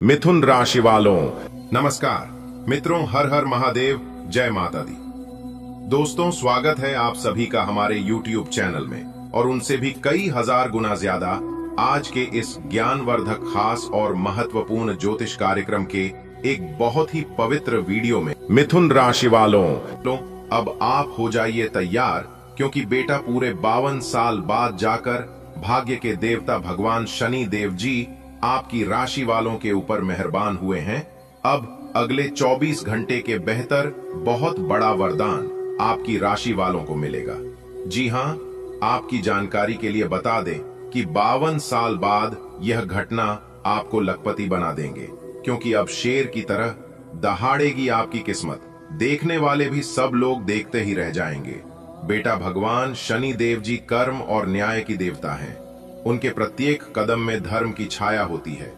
मिथुन राशि वालों, नमस्कार मित्रों। हर हर महादेव, जय माता दी। दोस्तों, स्वागत है आप सभी का हमारे YouTube चैनल में और उनसे भी कई हजार गुना ज्यादा आज के इस ज्ञानवर्धक, खास और महत्वपूर्ण ज्योतिष कार्यक्रम के एक बहुत ही पवित्र वीडियो में। मिथुन राशि वालों, अब आप हो जाइए तैयार, क्योंकि बेटा पूरे 52 साल बाद जाकर भाग्य के देवता भगवान शनि देव जी आपकी राशि वालों के ऊपर मेहरबान हुए हैं। अब अगले 24 घंटे के बेहतर बहुत बड़ा वरदान आपकी राशि वालों को मिलेगा। जी हां, आपकी जानकारी के लिए बता दें कि 52 साल बाद यह घटना आपको लखपति बना देंगे, क्योंकि अब शेर की तरह दहाड़ेगी आपकी किस्मत। देखने वाले भी सब लोग देखते ही रह जाएंगे। बेटा भगवान शनि देव जी कर्म और न्याय की देवता हैं। उनके प्रत्येक कदम में धर्म की छाया होती है।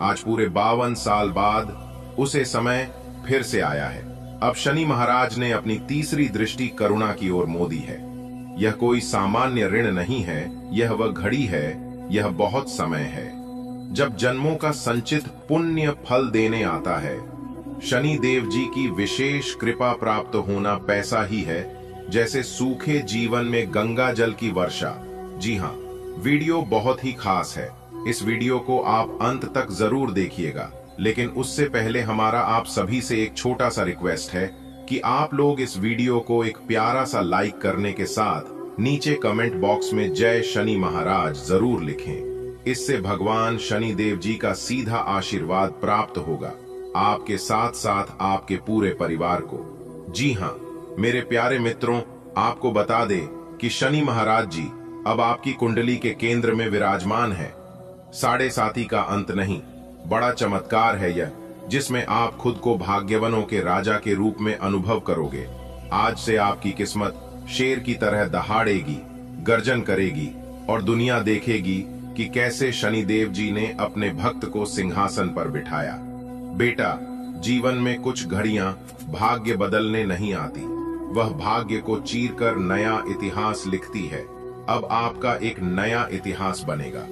आज पूरे 52 साल बाद उसे समय फिर से आया है। अब शनि महाराज ने अपनी तीसरी दृष्टि करुणा की ओर मोदी है। यह कोई सामान्य ऋण नहीं है, यह वह घड़ी है, यह बहुत समय है जब जन्मों का संचित पुण्य फल देने आता है। शनि देव जी की विशेष कृपा प्राप्त होना पैसा ही है, जैसे सूखे जीवन में गंगा जल की वर्षा। जी हाँ, वीडियो बहुत ही खास है। इस वीडियो को आप अंत तक जरूर देखिएगा, लेकिन उससे पहले हमारा आप सभी से एक छोटा सा रिक्वेस्ट है कि आप लोग इस वीडियो को एक प्यारा सा लाइक करने के साथ नीचे कमेंट बॉक्स में जय शनि महाराज जरूर लिखें। इससे भगवान शनि देव जी का सीधा आशीर्वाद प्राप्त होगा आपके साथ साथ आपके पूरे परिवार को। जी हाँ मेरे प्यारे मित्रों, आपको बता दें कि शनि महाराज जी अब आपकी कुंडली के केंद्र में विराजमान है। साढ़े साती का अंत नहीं, बड़ा चमत्कार है यह, जिसमें आप खुद को भाग्यवनों के राजा के रूप में अनुभव करोगे। आज से आपकी किस्मत शेर की तरह दहाड़ेगी, गर्जन करेगी और दुनिया देखेगी कि कैसे शनिदेव जी ने अपने भक्त को सिंहासन पर बिठाया। बेटा, जीवन में कुछ घड़ियां भाग्य बदलने नहीं आती, वह भाग्य को चीरकर नया इतिहास लिखती है। अब आपका एक नया इतिहास बनेगा।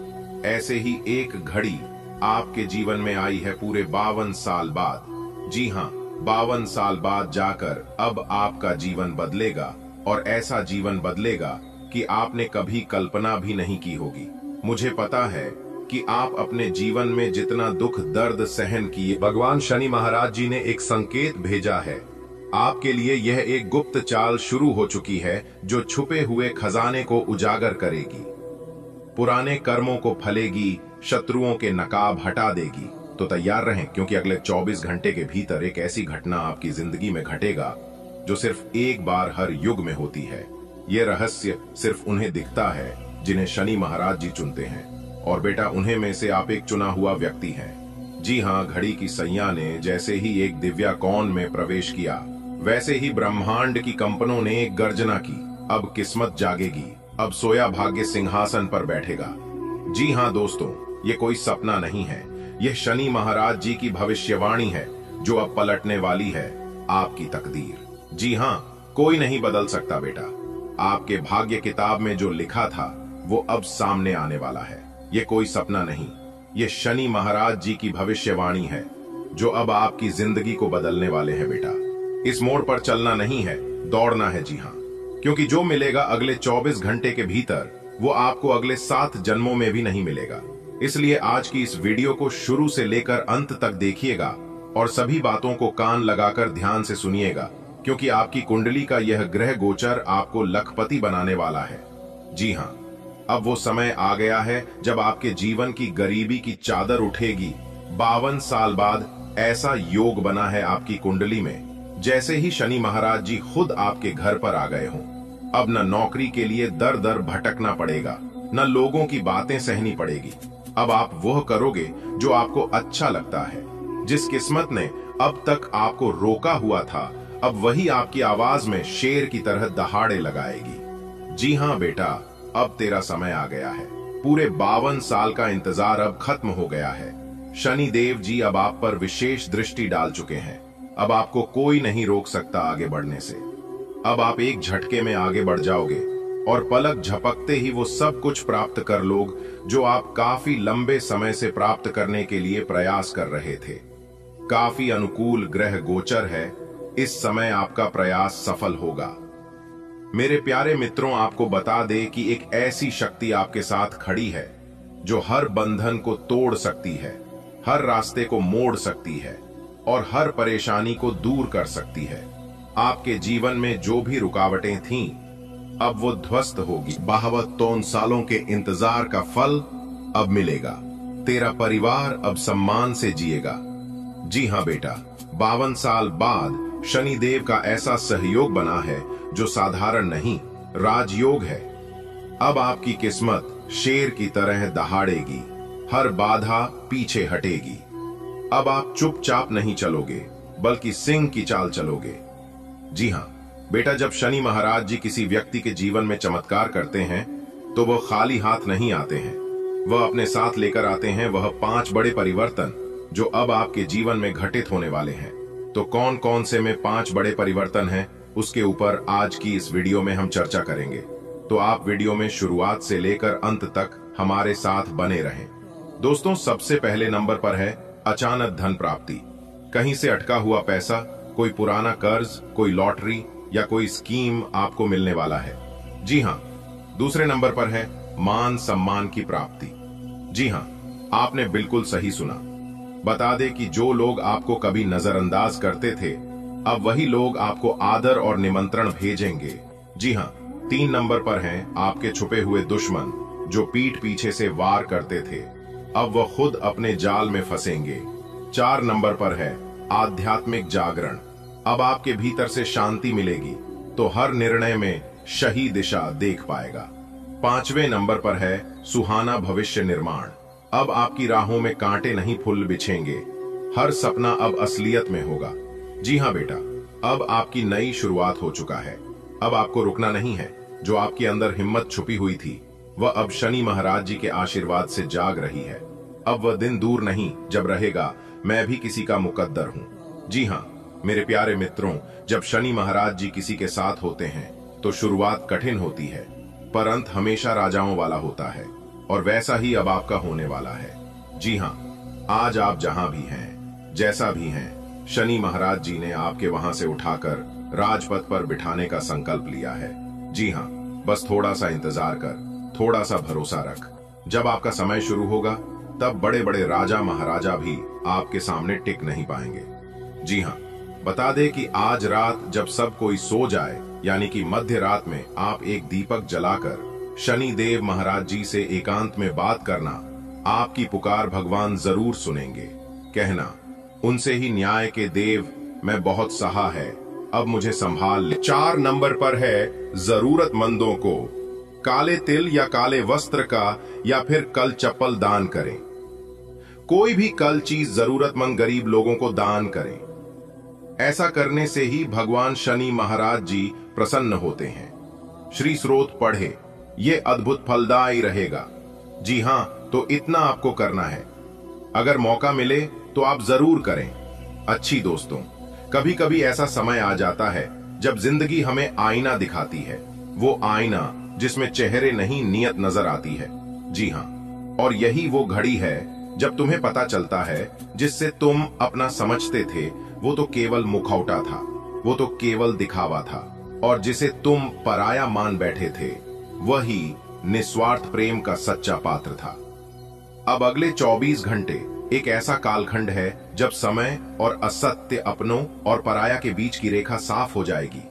ऐसे ही एक घड़ी आपके जीवन में आई है पूरे 52 साल बाद। जी हाँ, 52 साल बाद जाकर अब आपका जीवन बदलेगा, और ऐसा जीवन बदलेगा कि आपने कभी कल्पना भी नहीं की होगी। मुझे पता है कि आप अपने जीवन में जितना दुख दर्द सहन किए, भगवान शनि महाराज जी ने एक संकेत भेजा है आपके लिए। यह एक गुप्त चाल शुरू हो चुकी है जो छुपे हुए खजाने को उजागर करेगी, पुराने कर्मों को फलेगी, शत्रुओं के नकाब हटा देगी। तो तैयार रहें, क्योंकि अगले 24 घंटे के भीतर एक ऐसी घटना आपकी जिंदगी में घटेगा जो सिर्फ एक बार हर युग में होती है। यह रहस्य सिर्फ उन्हें दिखता है जिन्हें शनि महाराज जी चुनते हैं, और बेटा उन्हें में से आप एक चुना हुआ व्यक्ति हैं। जी हाँ, घड़ी की सैया ने जैसे ही एक दिव्या कौन में प्रवेश किया, वैसे ही ब्रह्मांड की कंपनों ने एक गर्जना की। अब किस्मत जागेगी, अब सोया भाग्य सिंहासन पर बैठेगा। जी हाँ दोस्तों, ये कोई सपना नहीं है, यह शनि महाराज जी की भविष्यवाणी है जो अब पलटने वाली है आपकी तकदीर। जी हाँ, कोई नहीं बदल सकता बेटा। आपके भाग्य किताब में जो लिखा था वो अब सामने आने वाला है। ये कोई सपना नहीं, ये शनि महाराज जी की भविष्यवाणी है जो अब आपकी जिंदगी को बदलने वाले हैं। बेटा, इस मोड़ पर चलना नहीं है, दौड़ना है। जी हाँ, क्योंकि जो मिलेगा अगले 24 घंटे के भीतर वो आपको अगले 7 जन्मों में भी नहीं मिलेगा। इसलिए आज की इस वीडियो को शुरू से लेकर अंत तक देखिएगा और सभी बातों को कान लगाकर ध्यान से सुनिएगा, क्योंकि आपकी कुंडली का यह ग्रह गोचर आपको लखपति बनाने वाला है। जी हाँ, अब वो समय आ गया है जब आपके जीवन की गरीबी की चादर उठेगी। 52 साल बाद ऐसा योग बना है आपकी कुंडली में जैसे ही शनि महाराज जी खुद आपके घर पर आ गए हों। अब न नौकरी के लिए दर दर भटकना पड़ेगा, न लोगों की बातें सहनी पड़ेगी। अब आप वह करोगे जो आपको अच्छा लगता है। जिस किस्मत ने अब तक आपको रोका हुआ था, अब वही आपकी आवाज में शेर की तरह दहाड़े लगाएगी। जी हाँ बेटा, अब तेरा समय आ गया है। पूरे 52 साल का इंतजार अब खत्म हो गया है। शनि देव जी अब आप पर विशेष दृष्टि डाल चुके हैं। अब आपको कोई नहीं रोक सकता आगे बढ़ने से। अब आप एक झटके में आगे बढ़ जाओगे। और पलक झपकते ही वो सब कुछ प्राप्त कर लोग जो आप काफी लंबे समय से प्राप्त करने के लिए प्रयास कर रहे थे। काफी अनुकूल ग्रह गोचर है, इस समय आपका प्रयास सफल होगा। मेरे प्यारे मित्रों, आपको बता दे कि एक ऐसी शक्ति आपके साथ खड़ी है जो हर बंधन को तोड़ सकती है, हर रास्ते को मोड़ सकती है और हर परेशानी को दूर कर सकती है। आपके जीवन में जो भी रुकावटें थीं, अब वो ध्वस्त होगी। 52 सालों के इंतजार का फल अब मिलेगा। तेरा परिवार अब सम्मान से जिएगा। जी हाँ बेटा, 52 साल बाद शनिदेव का ऐसा सहयोग बना है जो साधारण नहीं, राजयोग है। अब आपकी किस्मत शेर की तरह दहाड़ेगी, हर बाधा पीछे हटेगी। अब आप चुपचाप नहीं चलोगे, बल्कि सिंह की चाल चलोगे। जी हाँ बेटा, जब शनि महाराज जी किसी व्यक्ति के जीवन में चमत्कार करते हैं तो वह खाली हाथ नहीं आते हैं। वह अपने साथ लेकर आते हैं वह 5 बड़े परिवर्तन जो अब आपके जीवन में घटित होने वाले हैं। तो कौन कौन से में 5 बड़े परिवर्तन हैं, उसके ऊपर आज की इस वीडियो में हम चर्चा करेंगे। तो आप वीडियो में शुरुआत से लेकर अंत तक हमारे साथ बने रहें। दोस्तों, सबसे पहले नंबर पर है अचानक धन प्राप्ति। कहीं से अटका हुआ पैसा, कोई पुराना कर्ज, कोई लॉटरी या कोई स्कीम आपको मिलने वाला है। जी हाँ, दूसरे नंबर पर है मान सम्मान की प्राप्ति। जी हाँ, आपने बिल्कुल सही सुना। बता दें कि जो लोग आपको कभी नजरअंदाज करते थे, अब वही लोग आपको आदर और निमंत्रण भेजेंगे। जी हाँ, 3 नंबर पर हैं आपके छुपे हुए दुश्मन जो पीठ पीछे से वार करते थे, अब वह खुद अपने जाल में फंसेंगे। 4 नंबर पर है आध्यात्मिक जागरण। अब आपके भीतर से शांति मिलेगी तो हर निर्णय में सही दिशा देख पाएगा। 5वें नंबर पर है सुहाना भविष्य निर्माण। अब आपकी राहों में कांटे नहीं फूल बिछेंगे, हर सपना अब असलियत में होगा। जी हाँ बेटा, अब आपकी नई शुरुआत हो चुका है। अब आपको रुकना नहीं है। जो आपके अंदर हिम्मत छुपी हुई थी वह अब शनि महाराज जी के आशीर्वाद से जाग रही है। अब वह दिन दूर नहीं जब रहेगा मैं भी किसी का मुकद्दर हूँ। जी हाँ मेरे प्यारे मित्रों, जब शनि महाराज जी किसी के साथ होते हैं तो शुरुआत कठिन होती है, पर अंत हमेशा राजाओं वाला होता है और वैसा ही अब आपका होने वाला है। जी हाँ, आज आप जहां भी हैं, जैसा भी हैं, शनि महाराज जी ने आपके वहां से उठाकर राजपथ पर बिठाने का संकल्प लिया है। जी हाँ, बस थोड़ा सा इंतजार कर, थोड़ा सा भरोसा रख। जब आपका समय शुरू होगा तब बड़े बड़े राजा महाराजा भी आपके सामने टिक नहीं पाएंगे। जी हाँ, बता दे कि आज रात जब सब कोई सो जाए, यानी कि मध्य रात में आप एक दीपक जलाकर शनि देव महाराज जी से एकांत में बात करना। आपकी पुकार भगवान जरूर सुनेंगे। कहना उनसे ही न्याय के देव, मैं बहुत सहा है, अब मुझे संभाल ले। 4 नंबर पर है जरूरतमंदों को काले तिल या काले वस्त्र का या फिर कल चप्पल दान करें। कोई भी कल चीज जरूरतमंद गरीब लोगों को दान करें। ऐसा करने से ही भगवान शनि महाराज जी प्रसन्न होते हैं। श्री स्रोत पढ़े, ये अद्भुत फलदायी रहेगा। जी हाँ, तो इतना आपको करना है। अगर मौका मिले तो आप जरूर करें। अच्छी दोस्तों, कभी कभी ऐसा समय आ जाता है जब जिंदगी हमें आईना दिखाती है, वो आईना जिसमें चेहरे नहीं नियत नजर आती है। जी हाँ, और यही वो घड़ी है जब तुम्हें पता चलता है जिससे तुम अपना समझते थे वो तो केवल मुखौटा था, वो तो केवल दिखावा था, और जिसे तुम पराया मान बैठे थे वही निस्वार्थ प्रेम का सच्चा पात्र था। अब अगले 24 घंटे एक ऐसा कालखंड है जब समय और असत्य, अपनों और पराया के बीच की रेखा साफ हो जाएगी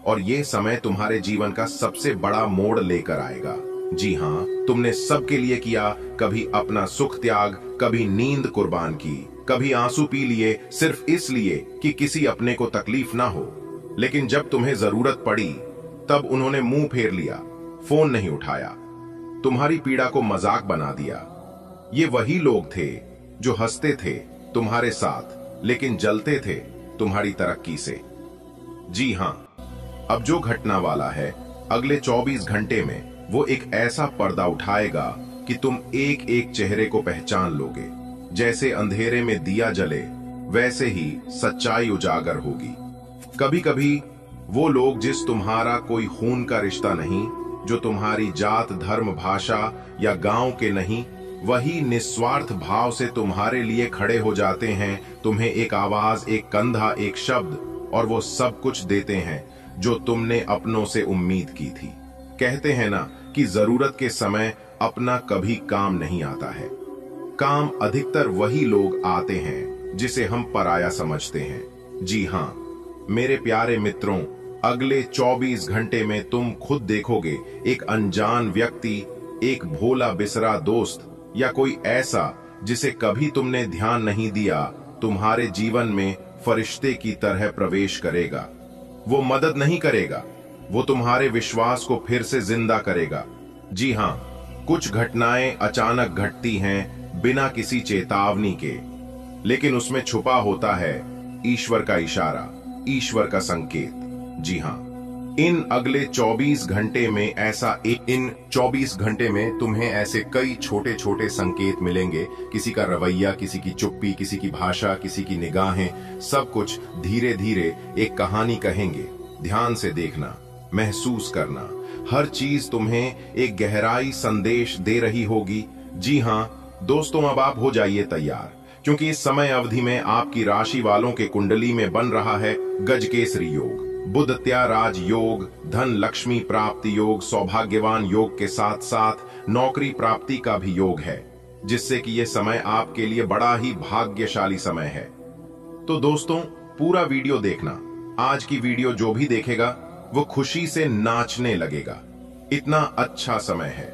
और ये समय तुम्हारे जीवन का सबसे बड़ा मोड़ लेकर आएगा। जी हाँ, तुमने सबके लिए किया, कभी अपना सुख त्याग, कभी नींद कुर्बान की, कभी आंसू पी लिए सिर्फ इसलिए कि किसी अपने को तकलीफ ना हो। लेकिन जब तुम्हें जरूरत पड़ी तब उन्होंने मुंह फेर लिया, फोन नहीं उठाया, तुम्हारी पीड़ा को मजाक बना दिया। ये वही लोग थे जो हंसते थे तुम्हारे साथ लेकिन जलते थे तुम्हारी तरक्की से। जी हां, अब जो घटना वाला है अगले 24 घंटे में वो एक ऐसा पर्दा उठाएगा कि तुम एक एक चेहरे को पहचान लोगे। जैसे अंधेरे में दिया जले वैसे ही सच्चाई उजागर होगी। कभी कभी वो लोग जिस तुम्हारा कोई खून का रिश्ता नहीं जो तुम्हारी जात, धर्म, भाषा या गांव के नहीं, वही निस्वार्थ भाव से तुम्हारे लिए खड़े हो जाते हैं, तुम्हें एक आवाज, एक कंधा, एक शब्द और वो सब कुछ देते हैं जो तुमने अपनों से उम्मीद की थी। कहते हैं ना कि जरूरत के समय अपना कभी काम नहीं आता है। काम अधिकतर वही लोग आते हैं जिसे हम पराया समझते हैं। जी हाँ मेरे प्यारे मित्रों, अगले 24 घंटे में तुम खुद देखोगे एक अनजान व्यक्ति, एक भोला बिसरा दोस्त या कोई ऐसा जिसे कभी तुमने ध्यान नहीं दिया, तुम्हारे जीवन में फरिश्ते की तरह प्रवेश करेगा। वो मदद नहीं करेगा, वो तुम्हारे विश्वास को फिर से जिंदा करेगा। जी हाँ, कुछ घटनाएं अचानक घटती हैं बिना किसी चेतावनी के, लेकिन उसमें छुपा होता है ईश्वर का इशारा, ईश्वर का संकेत। जी हाँ, इन अगले 24 घंटे में इन 24 घंटे में तुम्हें ऐसे कई छोटे छोटे संकेत मिलेंगे। किसी का रवैया, किसी की चुप्पी, किसी की भाषा, किसी की निगाहें, सब कुछ धीरे धीरे एक कहानी कहेंगे। ध्यान से देखना, महसूस करना, हर चीज तुम्हें एक गहराई संदेश दे रही होगी। जी हाँ दोस्तों, अब आप हो जाइए तैयार, क्योंकि इस समय अवधि में आपकी राशि वालों के कुंडली में बन रहा है गजकेसरी योग, बुधत्या राज योग, धन लक्ष्मी प्राप्ति योग, सौभाग्यवान योग के साथ साथ नौकरी प्राप्ति का भी योग है, जिससे कि यह समय आपके लिए बड़ा ही भाग्यशाली समय है। तो दोस्तों पूरा वीडियो देखना। आज की वीडियो जो भी देखेगा वो खुशी से नाचने लगेगा। इतना अच्छा समय है,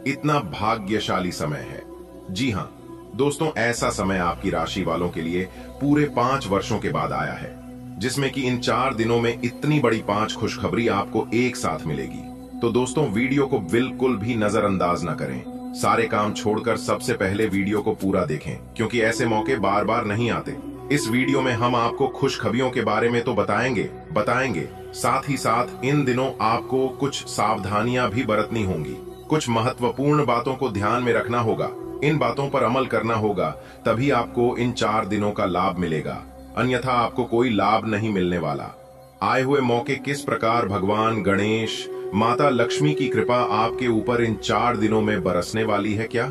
इतना भाग्यशाली समय है। जी हाँ दोस्तों, ऐसा समय आपकी राशि वालों के लिए पूरे 5 वर्षों के बाद आया है, जिसमें कि इन 4 दिनों में इतनी बड़ी 5 खुशखबरी आपको एक साथ मिलेगी। तो दोस्तों वीडियो को बिल्कुल भी नजरअंदाज न करें, सारे काम छोड़कर सबसे पहले वीडियो को पूरा देखें, क्योंकि ऐसे मौके बार बार नहीं आते। इस वीडियो में हम आपको खुशखबरियों के बारे में तो बताएंगे, साथ ही साथ इन दिनों आपको कुछ सावधानियां भी बरतनी होंगी, कुछ महत्वपूर्ण बातों को ध्यान में रखना होगा, इन बातों पर अमल करना होगा, तभी आपको इन 4 दिनों का लाभ मिलेगा, अन्यथा आपको कोई लाभ नहीं मिलने वाला। आए हुए मौके किस प्रकार भगवान गणेश, माता लक्ष्मी की कृपा आपके ऊपर इन 4 दिनों में बरसने वाली है क्या?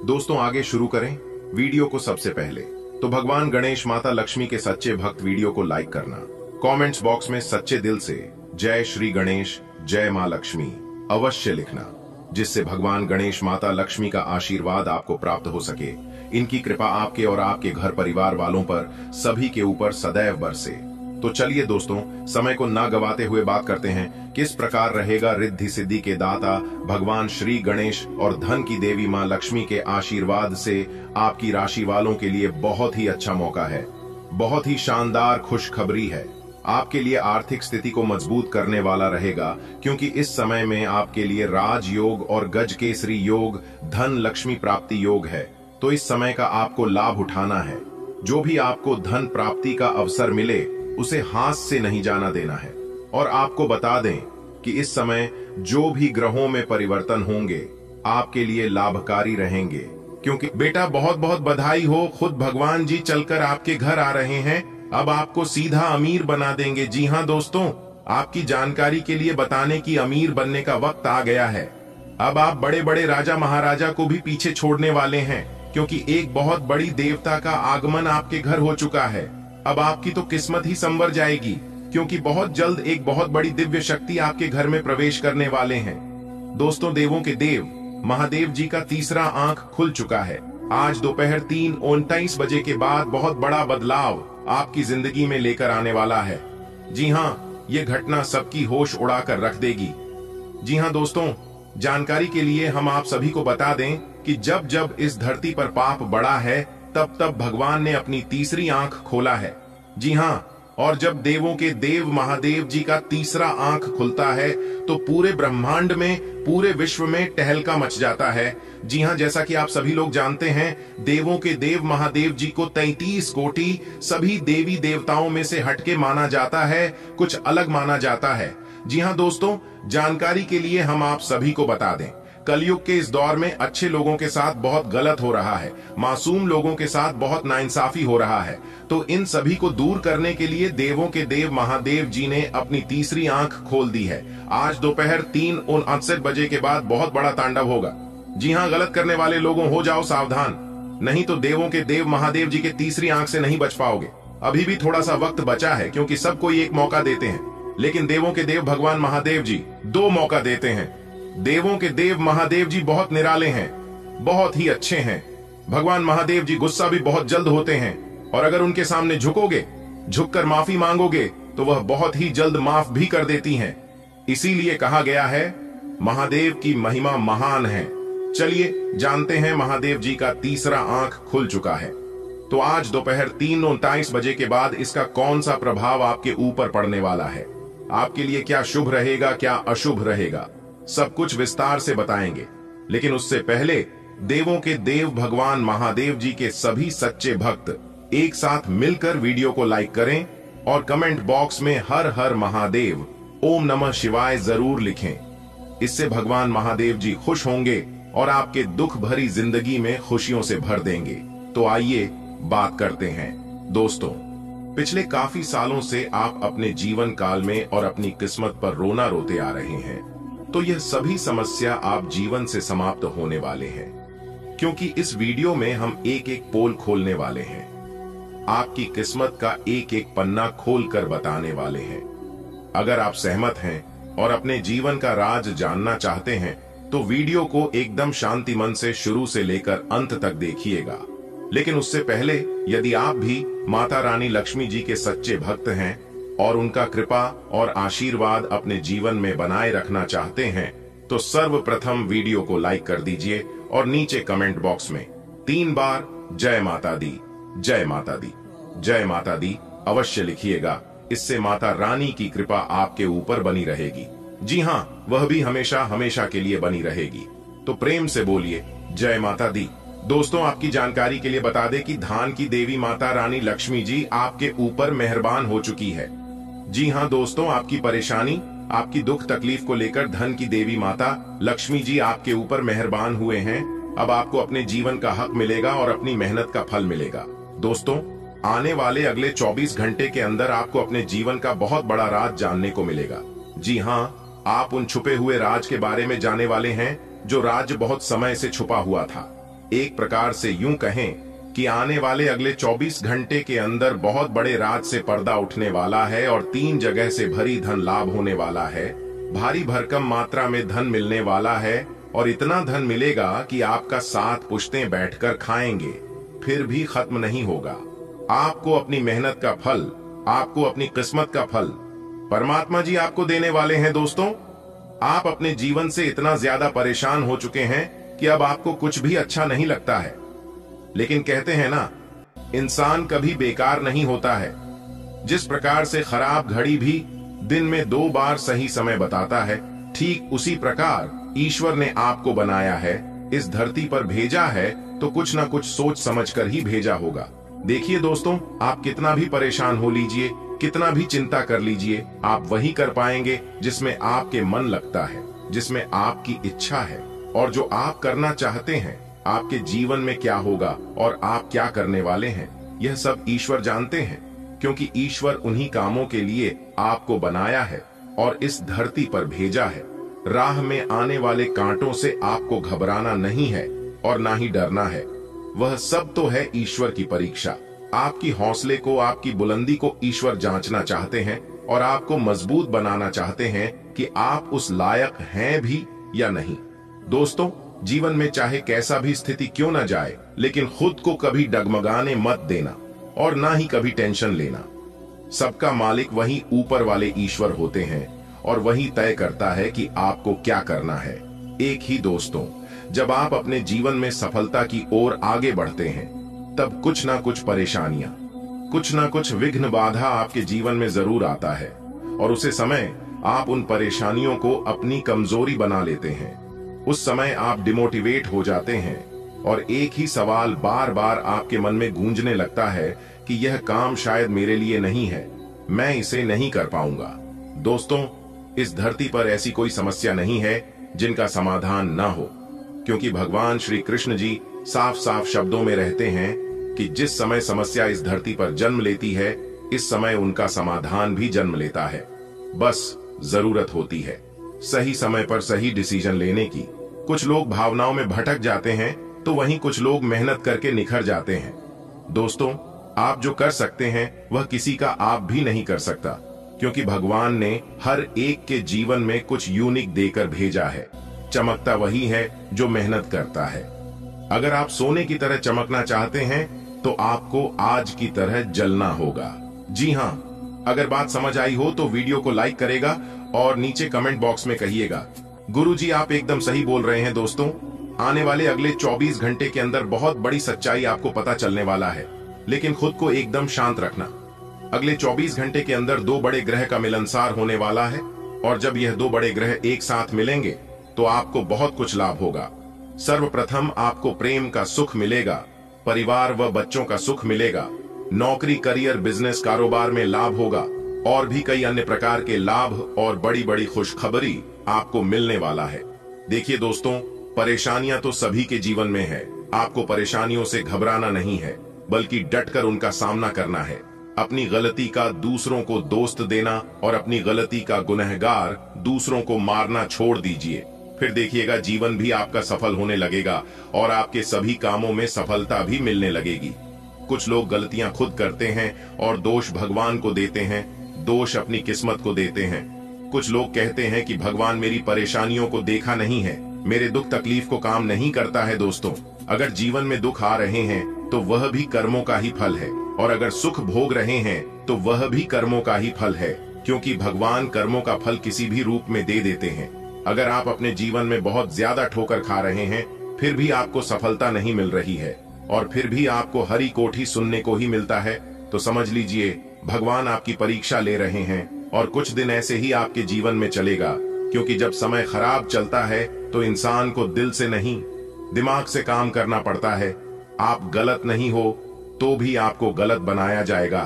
दोस्तों आगे शुरू करें वीडियो को। सबसे पहले तो भगवान गणेश, माता लक्ष्मी के सच्चे भक्त वीडियो को लाइक करना, कमेंट्स बॉक्स में सच्चे दिल से जय श्री गणेश, जय मां लक्ष्मी अवश्य लिखना, जिससे भगवान गणेश, माता लक्ष्मी का आशीर्वाद आपको प्राप्त हो सके, इनकी कृपा आपके और आपके घर परिवार वालों पर सभी के ऊपर सदैव बरसे। तो चलिए दोस्तों, समय को ना गवाते हुए बात करते हैं किस प्रकार रहेगा रिद्धि सिद्धि के दाता भगवान श्री गणेश और धन की देवी मां लक्ष्मी के आशीर्वाद से आपकी राशि वालों के लिए बहुत ही अच्छा मौका है, बहुत ही शानदार खुशखबरी है। आपके लिए आर्थिक स्थिति को मजबूत करने वाला रहेगा, क्योंकि इस समय में आपके लिए राजयोग और गजकेसरी योग, धन लक्ष्मी प्राप्ति योग है। तो इस समय का आपको लाभ उठाना है। जो भी आपको धन प्राप्ति का अवसर मिले उसे हाथ से नहीं जाना देना है। और आपको बता दें कि इस समय जो भी ग्रहों में परिवर्तन होंगे आपके लिए लाभकारी रहेंगे, क्योंकि बेटा बहुत बहुत बधाई हो, खुद भगवान जी चलकर आपके घर आ रहे हैं, अब आपको सीधा अमीर बना देंगे। जी हाँ दोस्तों, आपकी जानकारी के लिए बताने की अमीर बनने का वक्त आ गया है। अब आप बड़े बड़े राजा महाराजा को भी पीछे छोड़ने वाले हैं, क्योंकि एक बहुत बड़ी देवता का आगमन आपके घर हो चुका है। अब आपकी तो किस्मत ही संवर जाएगी, क्योंकि बहुत जल्द एक बहुत बड़ी दिव्य शक्ति आपके घर में प्रवेश करने वाले हैं। दोस्तों, देवों के देव महादेव जी का तीसरा आंख खुल चुका है। आज दोपहर 3:29 बजे के बाद बहुत बड़ा बदलाव आपकी जिंदगी में लेकर आने वाला है। जी हाँ, ये घटना सबकी होश उड़ाकर रख देगी। जी हाँ दोस्तों, जानकारी के लिए हम आप सभी को बता दें कि जब जब इस धरती पर पाप बढ़ा है, तब तब भगवान ने अपनी तीसरी आंख खोला है। जी हाँ, और जब देवों के देव महादेव जी का तीसरा आंख खुलता है तो पूरे ब्रह्मांड में, पूरे विश्व में टहलका मच जाता है। जी हाँ, जैसा कि आप सभी लोग जानते हैं, देवों के देव महादेव जी को 33 कोटि सभी देवी देवताओं में से हटके माना जाता है, कुछ अलग माना जाता है। जी हाँ दोस्तों, जानकारी के लिए हम आप सभी को बता दें, कलयुग के इस दौर में अच्छे लोगों के साथ बहुत गलत हो रहा है, मासूम लोगों के साथ बहुत नाइंसाफी हो रहा है। तो इन सभी को दूर करने के लिए देवों के देव महादेव जी ने अपनी तीसरी आंख खोल दी है। आज दोपहर 3:59 बजे के बाद बहुत बड़ा तांडव होगा। जी हाँ, गलत करने वाले लोगों हो जाओ सावधान, नहीं तो देवों के देव महादेव जी के तीसरी आंख से नहीं बच पाओगे। अभी भी थोड़ा सा वक्त बचा है, क्योंकि सबको एक मौका देते हैं, लेकिन देवों के देव भगवान महादेव जी 2 मौका देते हैं। देवों के देव महादेव जी बहुत निराले हैं, बहुत ही अच्छे हैं। भगवान महादेव जी गुस्सा भी बहुत जल्द होते हैं, और अगर उनके सामने झुकोगे, झुककर माफी मांगोगे, तो वह बहुत ही जल्द माफ भी कर देती हैं। इसीलिए कहा गया है महादेव की महिमा महान है। चलिए जानते हैं महादेव जी का तीसरा आंख खुल चुका है। तो आज दोपहर 3:29 बजे के बाद इसका कौन सा प्रभाव आपके ऊपर पड़ने वाला है, आपके लिए क्या शुभ रहेगा, क्या अशुभ रहेगा, सब कुछ विस्तार से बताएंगे। लेकिन उससे पहले देवों के देव भगवान महादेव जी के सभी सच्चे भक्त एक साथ मिलकर वीडियो को लाइक करें और कमेंट बॉक्स में हर हर महादेव, ओम नमः शिवाय जरूर लिखें। इससे भगवान महादेव जी खुश होंगे और आपके दुख भरी जिंदगी में खुशियों से भर देंगे। तो आइए बात करते हैं। दोस्तों, पिछले काफी सालों से आप अपने जीवन काल में और अपनी किस्मत पर रोना रोते आ रहे हैं, तो यह सभी समस्या आप जीवन से समाप्त होने वाले हैं, क्योंकि इस वीडियो में हम एक एक पोल खोलने वाले हैं, आपकी किस्मत का एक एक पन्ना खोल कर बताने वाले हैं। अगर आप सहमत हैं और अपने जीवन का राज जानना चाहते हैं, तो वीडियो को एकदम शांति मन से शुरू से लेकर अंत तक देखिएगा। लेकिन उससे पहले यदि आप भी माता रानी लक्ष्मी जी के सच्चे भक्त हैं और उनका कृपा और आशीर्वाद अपने जीवन में बनाए रखना चाहते हैं, तो सर्वप्रथम वीडियो को लाइक कर दीजिए और नीचे कमेंट बॉक्स में 3 बार जय माता दी, जय माता दी, जय माता दी अवश्य लिखिएगा। इससे माता रानी की कृपा आपके ऊपर बनी रहेगी। जी हाँ, वह भी हमेशा हमेशा के लिए बनी रहेगी। तो प्रेम से बोलिए जय माता दी। दोस्तों, आपकी जानकारी के लिए बता दें कि धान की देवी माता रानी लक्ष्मी जी आपके ऊपर मेहरबान हो चुकी है। जी हाँ दोस्तों, आपकी परेशानी, आपकी दुख तकलीफ को लेकर धन की देवी माता लक्ष्मी जी आपके ऊपर मेहरबान हुए हैं। अब आपको अपने जीवन का हक मिलेगा और अपनी मेहनत का फल मिलेगा। दोस्तों, आने वाले अगले 24 घंटे के अंदर आपको अपने जीवन का बहुत बड़ा राज जानने को मिलेगा। जी हाँ, आप उन छुपे हुए राज के बारे में जानने वाले हैं, जो राज बहुत समय से छुपा हुआ था। एक प्रकार से यूं कहें कि आने वाले अगले 24 घंटे के अंदर बहुत बड़े राज से पर्दा उठने वाला है और 3 जगह से भरी धन लाभ होने वाला है। भारी भरकम मात्रा में धन मिलने वाला है, और इतना धन मिलेगा कि आपका 7 पुश्तें बैठकर खाएंगे, फिर भी खत्म नहीं होगा। आपको अपनी मेहनत का फल, आपको अपनी किस्मत का फल परमात्मा जी आपको देने वाले हैं। दोस्तों, आप अपने जीवन से इतना ज्यादा परेशान हो चुके हैं कि अब आपको कुछ भी अच्छा नहीं लगता है। लेकिन कहते हैं ना, इंसान कभी बेकार नहीं होता है। जिस प्रकार से खराब घड़ी भी दिन में 2 बार सही समय बताता है, ठीक उसी प्रकार ईश्वर ने आपको बनाया है, इस धरती पर भेजा है, तो कुछ ना कुछ सोच समझकर ही भेजा होगा। देखिए दोस्तों, आप कितना भी परेशान हो लीजिए, कितना भी चिंता कर लीजिए, आप वही कर पाएंगे जिसमें आपके मन लगता है, जिसमें आपकी इच्छा है। और जो आप करना चाहते हैं, आपके जीवन में क्या होगा और आप क्या करने वाले हैं, यह सब ईश्वर जानते हैं, क्योंकि ईश्वर उन्हीं कामों के लिए आपको बनाया है और इस धरती पर भेजा है। राह में आने वाले कांटों से आपको घबराना नहीं है और ना ही डरना है। वह सब तो है ईश्वर की परीक्षा। आपकी हौसले को, आपकी बुलंदी को ईश्वर जांचना चाहते हैं और आपको मजबूत बनाना चाहते हैं कि आप उस लायक हैं भी या नहीं। दोस्तों, जीवन में चाहे कैसा भी स्थिति क्यों न जाए, लेकिन खुद को कभी डगमगाने मत देना और ना ही कभी टेंशन लेना। सबका मालिक वही ऊपर वाले ईश्वर होते हैं और वही तय करता है कि आपको क्या करना है। एक ही दोस्तों, जब आप अपने जीवन में सफलता की ओर आगे बढ़ते हैं, तब कुछ ना कुछ परेशानियां, कुछ ना कुछ विघ्न बाधा आपके जीवन में जरूर आता है, और उसे समय आप उन परेशानियों को अपनी कमजोरी बना लेते हैं। उस समय आप डिमोटिवेट हो जाते हैं और एक ही सवाल बार बार आपके मन में गूंजने लगता है कि यह काम शायद मेरे लिए नहीं है, मैं इसे नहीं कर पाऊंगा। दोस्तों, इस धरती पर ऐसी कोई समस्या नहीं है जिनका समाधान ना हो, क्योंकि भगवान श्री कृष्ण जी साफ साफ शब्दों में रहते हैं कि जिस समय समस्या इस धरती पर जन्म लेती है, इस समय उनका समाधान भी जन्म लेता है। बस जरूरत होती है सही समय पर सही डिसीजन लेने की। कुछ लोग भावनाओं में भटक जाते हैं तो वहीं कुछ लोग मेहनत करके निखर जाते हैं। दोस्तों, आप जो कर सकते हैं वह किसी का आप भी नहीं कर सकता, क्योंकि भगवान ने हर एक के जीवन में कुछ यूनिक देकर भेजा है। चमकता वही है जो मेहनत करता है। अगर आप सोने की तरह चमकना चाहते हैं तो आपको आज की तरह जलना होगा। जी हाँ, अगर बात समझ आई हो तो वीडियो को लाइक करेगा और नीचे कमेंट बॉक्स में कहिएगा, गुरुजी आप एकदम सही बोल रहे हैं। दोस्तों, आने वाले अगले 24 घंटे के अंदर बहुत बड़ी सच्चाई आपको पता चलने वाला है, लेकिन खुद को एकदम शांत रखना। अगले 24 घंटे के अंदर 2 बड़े ग्रह का मिलनसार होने वाला है, और जब यह 2 बड़े ग्रह एक साथ मिलेंगे तो आपको बहुत कुछ लाभ होगा। सर्वप्रथम आपको प्रेम का सुख मिलेगा, परिवार व बच्चों का सुख मिलेगा, नौकरी, करियर, बिजनेस, कारोबार में लाभ होगा, और भी कई अन्य प्रकार के लाभ और बड़ी बड़ी खुशखबरी आपको मिलने वाला है। देखिए दोस्तों, परेशानियां तो सभी के जीवन में है। आपको परेशानियों से घबराना नहीं है, बल्कि डटकर उनका सामना करना है। अपनी गलती का दूसरों को दोस्त देना और अपनी गलती का गुनहगार दूसरों को मारना छोड़ दीजिए। फिर देखिएगा जीवन भी आपका सफल होने लगेगा और आपके सभी कामों में सफलता भी मिलने लगेगी। कुछ लोग गलतियां खुद करते हैं और दोष भगवान को देते हैं, दोष अपनी किस्मत को देते हैं। कुछ लोग कहते हैं कि भगवान मेरी परेशानियों को देखा नहीं है, मेरे दुख तकलीफ को काम नहीं करता है। दोस्तों, अगर जीवन में दुख आ रहे हैं तो वह भी कर्मों का ही फल है, और अगर सुख भोग रहे हैं तो वह भी कर्मों का ही फल है, क्योंकि भगवान कर्मों का फल किसी भी रूप में दे देते हैं। अगर आप अपने जीवन में बहुत ज्यादा ठोकर खा रहे हैं, फिर भी आपको सफलता नहीं मिल रही है, और फिर भी आपको हरी कोठी सुनने को ही मिलता है, तो समझ लीजिए भगवान आपकी परीक्षा ले रहे हैं। और कुछ दिन ऐसे ही आपके जीवन में चलेगा, क्योंकि जब समय खराब चलता है तो इंसान को दिल से नहीं, दिमाग से काम करना पड़ता है। आप गलत नहीं हो तो भी आपको गलत बनाया जाएगा।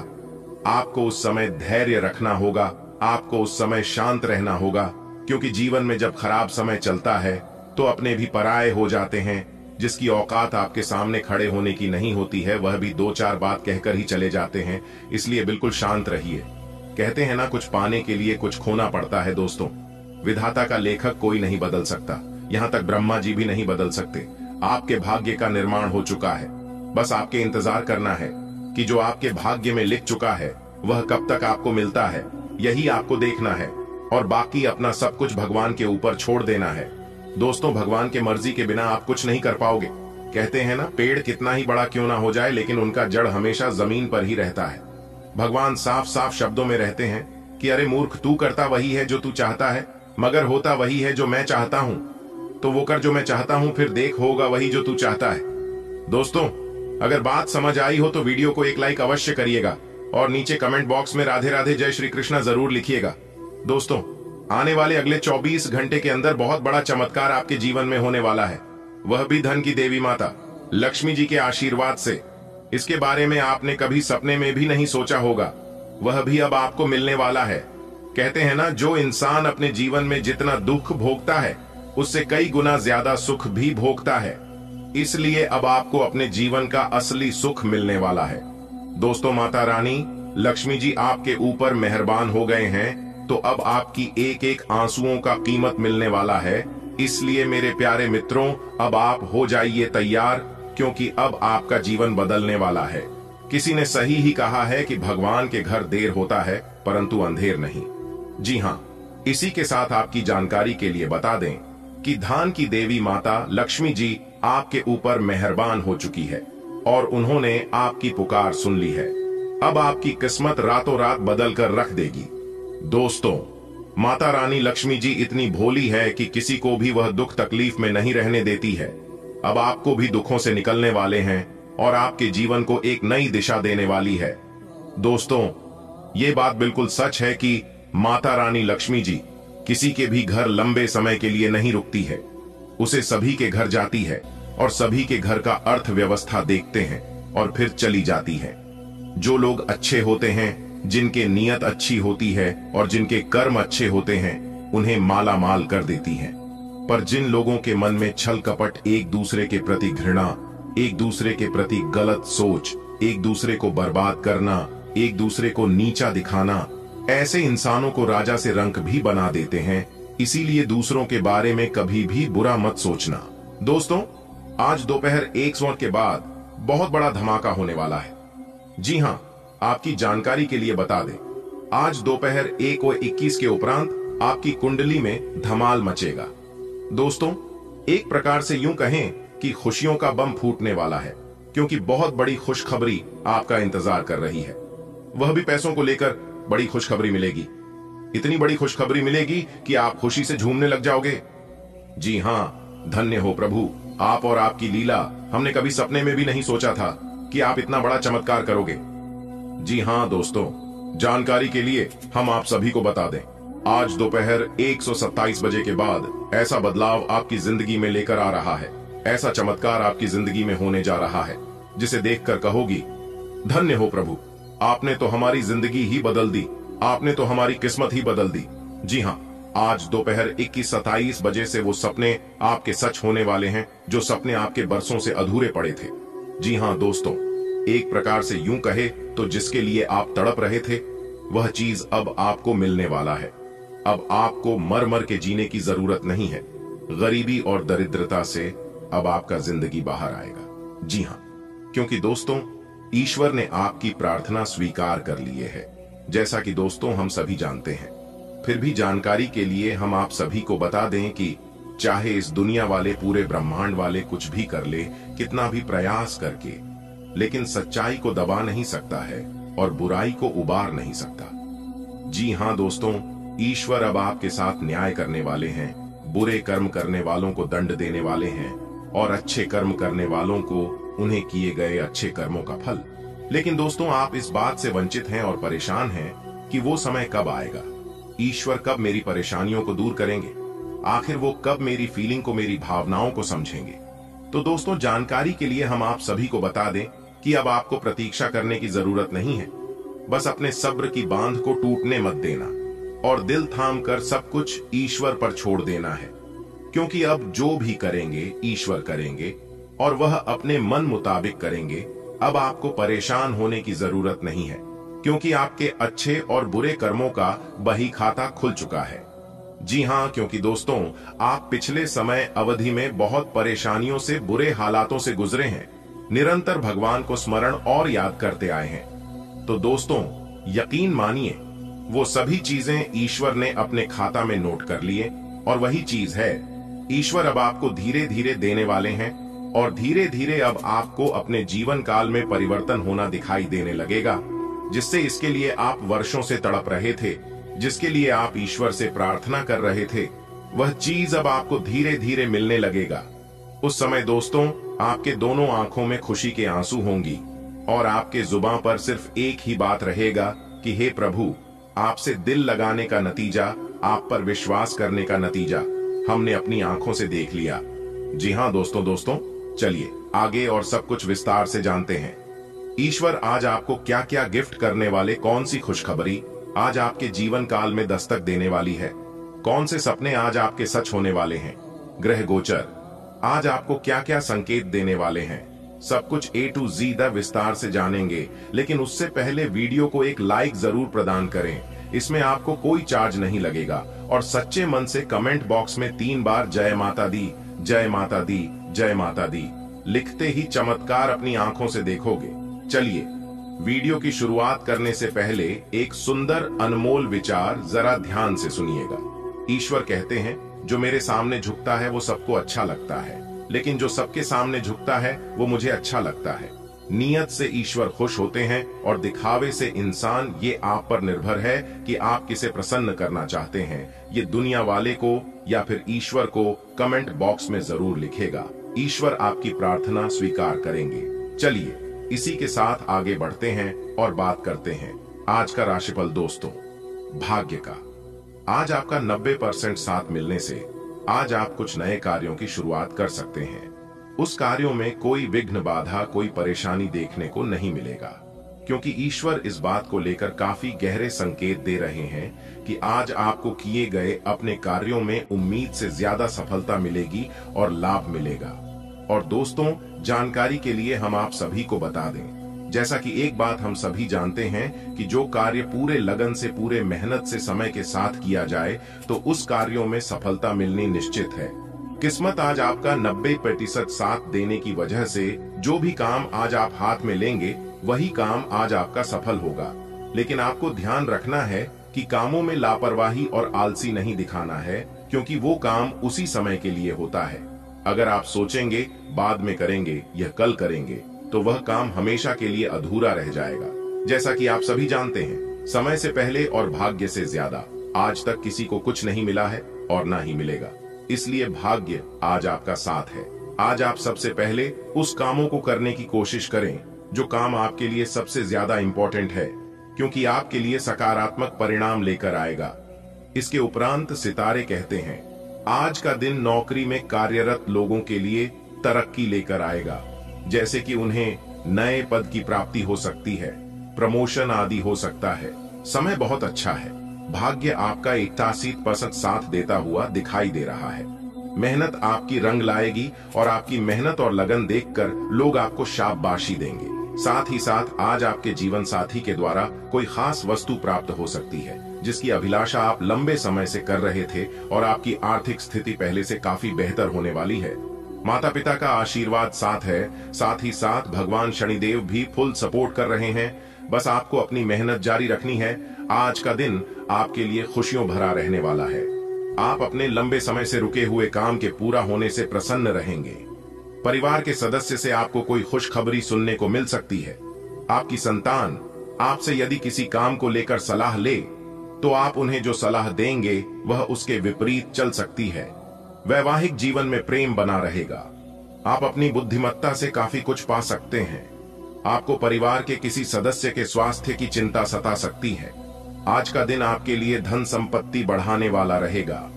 आपको उस समय धैर्य रखना होगा, आपको उस समय शांत रहना होगा, क्योंकि जीवन में जब खराब समय चलता है तो अपने भी पराये हो जाते हैं। जिसकी औकात आपके सामने खड़े होने की नहीं होती है, वह भी 2-4 बात कहकर ही चले जाते हैं। इसलिए बिल्कुल शांत रहिए। कहते हैं ना, कुछ पाने के लिए कुछ खोना पड़ता है। दोस्तों, विधाता का लेखक कोई नहीं बदल सकता, यहाँ तक ब्रह्मा जी भी नहीं बदल सकते। आपके भाग्य का निर्माण हो चुका है, बस आपके इंतजार करना है कि जो आपके भाग्य में लिख चुका है वह कब तक आपको मिलता है, यही आपको देखना है, और बाकी अपना सब कुछ भगवान के ऊपर छोड़ देना है। दोस्तों, भगवान के मर्जी के बिना आप कुछ नहीं कर पाओगे। कहते हैं ना, पेड़ कितना ही बड़ा क्यों ना हो जाए, लेकिन उनका जड़ हमेशा जमीन पर ही रहता है। भगवान साफ साफ शब्दों में रहते हैं कि अरे मूर्ख, तू करता वही है जो तू चाहता है, मगर होता वही है जो मैं चाहता हूँ। तो वो कर जो मैं चाहता हूँ, फिर देख होगा वही जो तू चाहता है। दोस्तों, अगर बात समझ आई हो तो वीडियो को एक लाइक अवश्य करिएगा, और नीचे कमेंट बॉक्स में राधे राधे जय श्री कृष्णा जरूर लिखिएगा। दोस्तों, आने वाले अगले 24 घंटे के अंदर बहुत बड़ा चमत्कार आपके जीवन में होने वाला है, वह भी धन की देवी माता लक्ष्मी जी के आशीर्वाद से। इसके बारे में आपने कभी सपने में भी नहीं सोचा होगा, वह भी अब आपको मिलने वाला है। कहते हैं ना, जो इंसान अपने जीवन में जितना दुख भोगता है उससे कई गुना ज्यादा सुख भी भोगता है। इसलिए अब आपको अपने जीवन का असली सुख मिलने वाला है। दोस्तों, माता रानी लक्ष्मी जी आपके ऊपर मेहरबान हो गए हैं, तो अब आपकी एक एक आंसुओं का कीमत मिलने वाला है। इसलिए मेरे प्यारे मित्रों, अब आप हो जाइए तैयार, क्योंकि अब आपका जीवन बदलने वाला है। किसी ने सही ही कहा है कि भगवान के घर देर होता है परंतु अंधेर नहीं। जी हाँ, इसी के साथ आपकी जानकारी के लिए बता दें कि धन की देवी माता लक्ष्मी जी आपके ऊपर मेहरबान हो चुकी है, और उन्होंने आपकी पुकार सुन ली है। अब आपकी किस्मत रातों रात बदल कर रख देगी। दोस्तों, माता रानी लक्ष्मी जी इतनी भोली है कि किसी को भी वह दुख तकलीफ में नहीं रहने देती है। अब आपको भी दुखों से निकलने वाले हैं और आपके जीवन को एक नई दिशा देने वाली है। दोस्तों, ये बात बिल्कुल सच है कि माता रानी लक्ष्मी जी किसी के भी घर लंबे समय के लिए नहीं रुकती है, उसे सभी के घर जाती है और सभी के घर का अर्थव्यवस्था देखते हैं और फिर चली जाती है। जो लोग अच्छे होते हैं, जिनके नियत अच्छी होती है और जिनके कर्म अच्छे होते हैं, उन्हें माला माल कर देती है। पर जिन लोगों के मन में छल कपट, एक दूसरे के प्रति घृणा, एक दूसरे के प्रति गलत सोच, एक दूसरे को बर्बाद करना, एक दूसरे को नीचा दिखाना, ऐसे इंसानों को राजा से रंक भी बना देते हैं। इसीलिए दूसरों के बारे में कभी भी बुरा मत सोचना। दोस्तों, आज दोपहर 1 के बाद बहुत बड़ा धमाका होने वाला है। जी हां, आपकी जानकारी के लिए बता दें, आज दोपहर 1:21 के उपरांत आपकी कुंडली में धमाल मचेगा। दोस्तों, एक प्रकार से यूं कहें कि खुशियों का बम फूटने वाला है, क्योंकि बहुत बड़ी खुशखबरी आपका इंतजार कर रही है। वह भी पैसों को लेकर बड़ी खुशखबरी मिलेगी। इतनी बड़ी खुशखबरी मिलेगी कि आप खुशी से झूमने लग जाओगे। जी हां, धन्य हो प्रभु, आप और आपकी लीला। हमने कभी सपने में भी नहीं सोचा था कि आप इतना बड़ा चमत्कार करोगे। जी हां दोस्तों, जानकारी के लिए हम आप सभी को बता दें, आज दोपहर 127 बजे के बाद ऐसा बदलाव आपकी जिंदगी में लेकर आ रहा है, ऐसा चमत्कार आपकी जिंदगी में होने जा रहा है जिसे देखकर कहोगी, धन्य हो प्रभु, आपने तो हमारी जिंदगी ही बदल दी, आपने तो हमारी किस्मत ही बदल दी। जी हां, आज दोपहर 21:27 बजे से वो सपने आपके सच होने वाले हैं जो सपने आपके बरसों से अधूरे पड़े थे। जी हां दोस्तों, एक प्रकार से यूं कहे तो जिसके लिए आप तड़प रहे थे, वह चीज अब आपको मिलने वाला है। अब आपको मर मर के जीने की जरूरत नहीं है। गरीबी और दरिद्रता से अब आपका जिंदगी बाहर आएगा। जी हां, क्योंकि दोस्तों, ईश्वर ने आपकी प्रार्थना स्वीकार कर लिए है, जैसा कि दोस्तों हम सभी जानते हैं। फिर भी जानकारी के लिए हम आप सभी को बता दें कि चाहे इस दुनिया वाले, पूरे ब्रह्मांड वाले कुछ भी कर ले, कितना भी प्रयास करके, लेकिन सच्चाई को दबा नहीं सकता है और बुराई को उबार नहीं सकता। जी हां दोस्तों, ईश्वर अब आपके साथ न्याय करने वाले हैं। बुरे कर्म करने वालों को दंड देने वाले हैं और अच्छे कर्म करने वालों को उन्हें किए गए अच्छे कर्मों का फल। लेकिन दोस्तों, आप इस बात से वंचित हैं और परेशान हैं कि वो समय कब आएगा, ईश्वर कब मेरी परेशानियों को दूर करेंगे, आखिर वो कब मेरी फीलिंग को, मेरी भावनाओं को समझेंगे। तो दोस्तों, जानकारी के लिए हम आप सभी को बता दें कि अब आपको प्रतीक्षा करने की जरूरत नहीं है। बस अपने सब्र की बांध को टूटने मत देना और दिल थाम कर सब कुछ ईश्वर पर छोड़ देना है, क्योंकि अब जो भी करेंगे ईश्वर करेंगे और वह अपने मन मुताबिक करेंगे। अब आपको परेशान होने की जरूरत नहीं है, क्योंकि आपके अच्छे और बुरे कर्मों का बही खाता खुल चुका है। जी हां, क्योंकि दोस्तों, आप पिछले समय अवधि में बहुत परेशानियों से, बुरे हालातों से गुजरे हैं, निरंतर भगवान को स्मरण और याद करते आए हैं। तो दोस्तों, यकीन मानिए, वो सभी चीजें ईश्वर ने अपने खाता में नोट कर लिए और वही चीज है, ईश्वर अब आपको धीरे धीरे देने वाले हैं और धीरे धीरे अब आपको अपने जीवन काल में परिवर्तन होना दिखाई देने लगेगा, जिससे इसके लिए आप वर्षों से तड़प रहे थे, जिसके लिए आप ईश्वर से प्रार्थना कर रहे थे, वह चीज अब आपको धीरे धीरे मिलने लगेगा। उस समय दोस्तों, आपके दोनों आंखों में खुशी के आंसू होंगी और आपके जुबान पर सिर्फ एक ही बात रहेगा कि हे प्रभु, आपसे दिल लगाने का नतीजा, आप पर विश्वास करने का नतीजा हमने अपनी आंखों से देख लिया। जी हां दोस्तों, चलिए आगे और सब कुछ विस्तार से जानते हैं। ईश्वर आज आपको क्या क्या गिफ्ट करने वाले, कौन सी खुशखबरी आज आपके जीवन काल में दस्तक देने वाली है, कौन से सपने आज आपके सच होने वाले हैं, ग्रह गोचर आज आपको क्या क्या संकेत देने वाले हैं, सब कुछ A to Z विस्तार से जानेंगे। लेकिन उससे पहले वीडियो को एक लाइक जरूर प्रदान करें, इसमें आपको कोई चार्ज नहीं लगेगा और सच्चे मन से कमेंट बॉक्स में 3 बार जय माता दी, जय माता दी, जय माता दी लिखते ही चमत्कार अपनी आंखों से देखोगे। चलिए, वीडियो की शुरुआत करने से पहले एक सुंदर अनमोल विचार जरा ध्यान से सुनिएगा। ईश्वर कहते हैं, जो मेरे सामने झुकता है वो सबको अच्छा लगता है, लेकिन जो सबके सामने झुकता है वो मुझे अच्छा लगता है। नियत से ईश्वर खुश होते हैं और दिखावे से इंसान। ये आप पर निर्भर है कि आप किसे प्रसन्न करना चाहते हैं। ये दुनिया वाले को या फिर ईश्वर को कमेंट बॉक्स में जरूर लिखेगा। ईश्वर आपकी प्रार्थना स्वीकार करेंगे। चलिए, इसी के साथ आगे बढ़ते हैं और बात करते हैं आज का राशिफल। दोस्तों, भाग्य का आज आपका 90% साथ मिलने से आज आप कुछ नए कार्यों की शुरुआत कर सकते हैं। उस कार्यों में कोई विघ्न, बाधा, कोई परेशानी देखने को नहीं मिलेगा, क्योंकि ईश्वर इस बात को लेकर काफी गहरे संकेत दे रहे हैं कि आज आपको किए गए अपने कार्यों में उम्मीद से ज्यादा सफलता मिलेगी और लाभ मिलेगा। और दोस्तों, जानकारी के लिए हम आप सभी को बता दें, जैसा कि एक बात हम सभी जानते हैं कि जो कार्य पूरे लगन से, पूरे मेहनत से, समय के साथ किया जाए तो उस कार्यों में सफलता मिलनी निश्चित है। किस्मत आज आपका 90% साथ देने की वजह से जो भी काम आज आप हाथ में लेंगे वही काम आज आपका सफल होगा। लेकिन आपको ध्यान रखना है कि कामों में लापरवाही और आलसी नहीं दिखाना है, क्योंकि वो काम उसी समय के लिए होता है। अगर आप सोचेंगे बाद में करेंगे, यह कल करेंगे, तो वह काम हमेशा के लिए अधूरा रह जाएगा। जैसा कि आप सभी जानते हैं, समय से पहले और भाग्य से ज्यादा आज तक किसी को कुछ नहीं मिला है और ना ही मिलेगा। इसलिए भाग्य आज आपका साथ है। आज आप सबसे पहले उस कामों को करने की कोशिश करें जो काम आपके लिए सबसे ज्यादा इंपॉर्टेंट है, क्योंकि आपके लिए सकारात्मक परिणाम लेकर आएगा। इसके उपरांत सितारे कहते हैं, आज का दिन नौकरी में कार्यरत लोगों के लिए तरक्की लेकर आएगा, जैसे कि उन्हें नए पद की प्राप्ति हो सकती है, प्रमोशन आदि हो सकता है। समय बहुत अच्छा है। भाग्य आपका 81% साथ देता हुआ दिखाई दे रहा है। मेहनत आपकी रंग लाएगी और आपकी मेहनत और लगन देखकर लोग आपको शाबाशी देंगे। साथ ही साथ आज आपके जीवन साथी के द्वारा कोई खास वस्तु प्राप्त हो सकती है, जिसकी अभिलाषा आप लंबे समय से कर रहे थे और आपकी आर्थिक स्थिति पहले से काफी बेहतर होने वाली है। माता पिता का आशीर्वाद साथ है। साथ ही साथ भगवान शनिदेव भी फुल सपोर्ट कर रहे हैं। बस आपको अपनी मेहनत जारी रखनी है। आज का दिन आपके लिए खुशियों भरा रहने वाला है। आप अपने लंबे समय से रुके हुए काम के पूरा होने से प्रसन्न रहेंगे। परिवार के सदस्य से आपको कोई खुशखबरी सुनने को मिल सकती है। आपकी संतान आपसे यदि किसी काम को लेकर सलाह ले तो आप उन्हें जो सलाह देंगे वह उसके विपरीत चल सकती है। वैवाहिक जीवन में प्रेम बना रहेगा। आप अपनी बुद्धिमत्ता से काफी कुछ पा सकते हैं। आपको परिवार के किसी सदस्य के स्वास्थ्य की चिंता सता सकती है। आज का दिन आपके लिए धन संपत्ति बढ़ाने वाला रहेगा।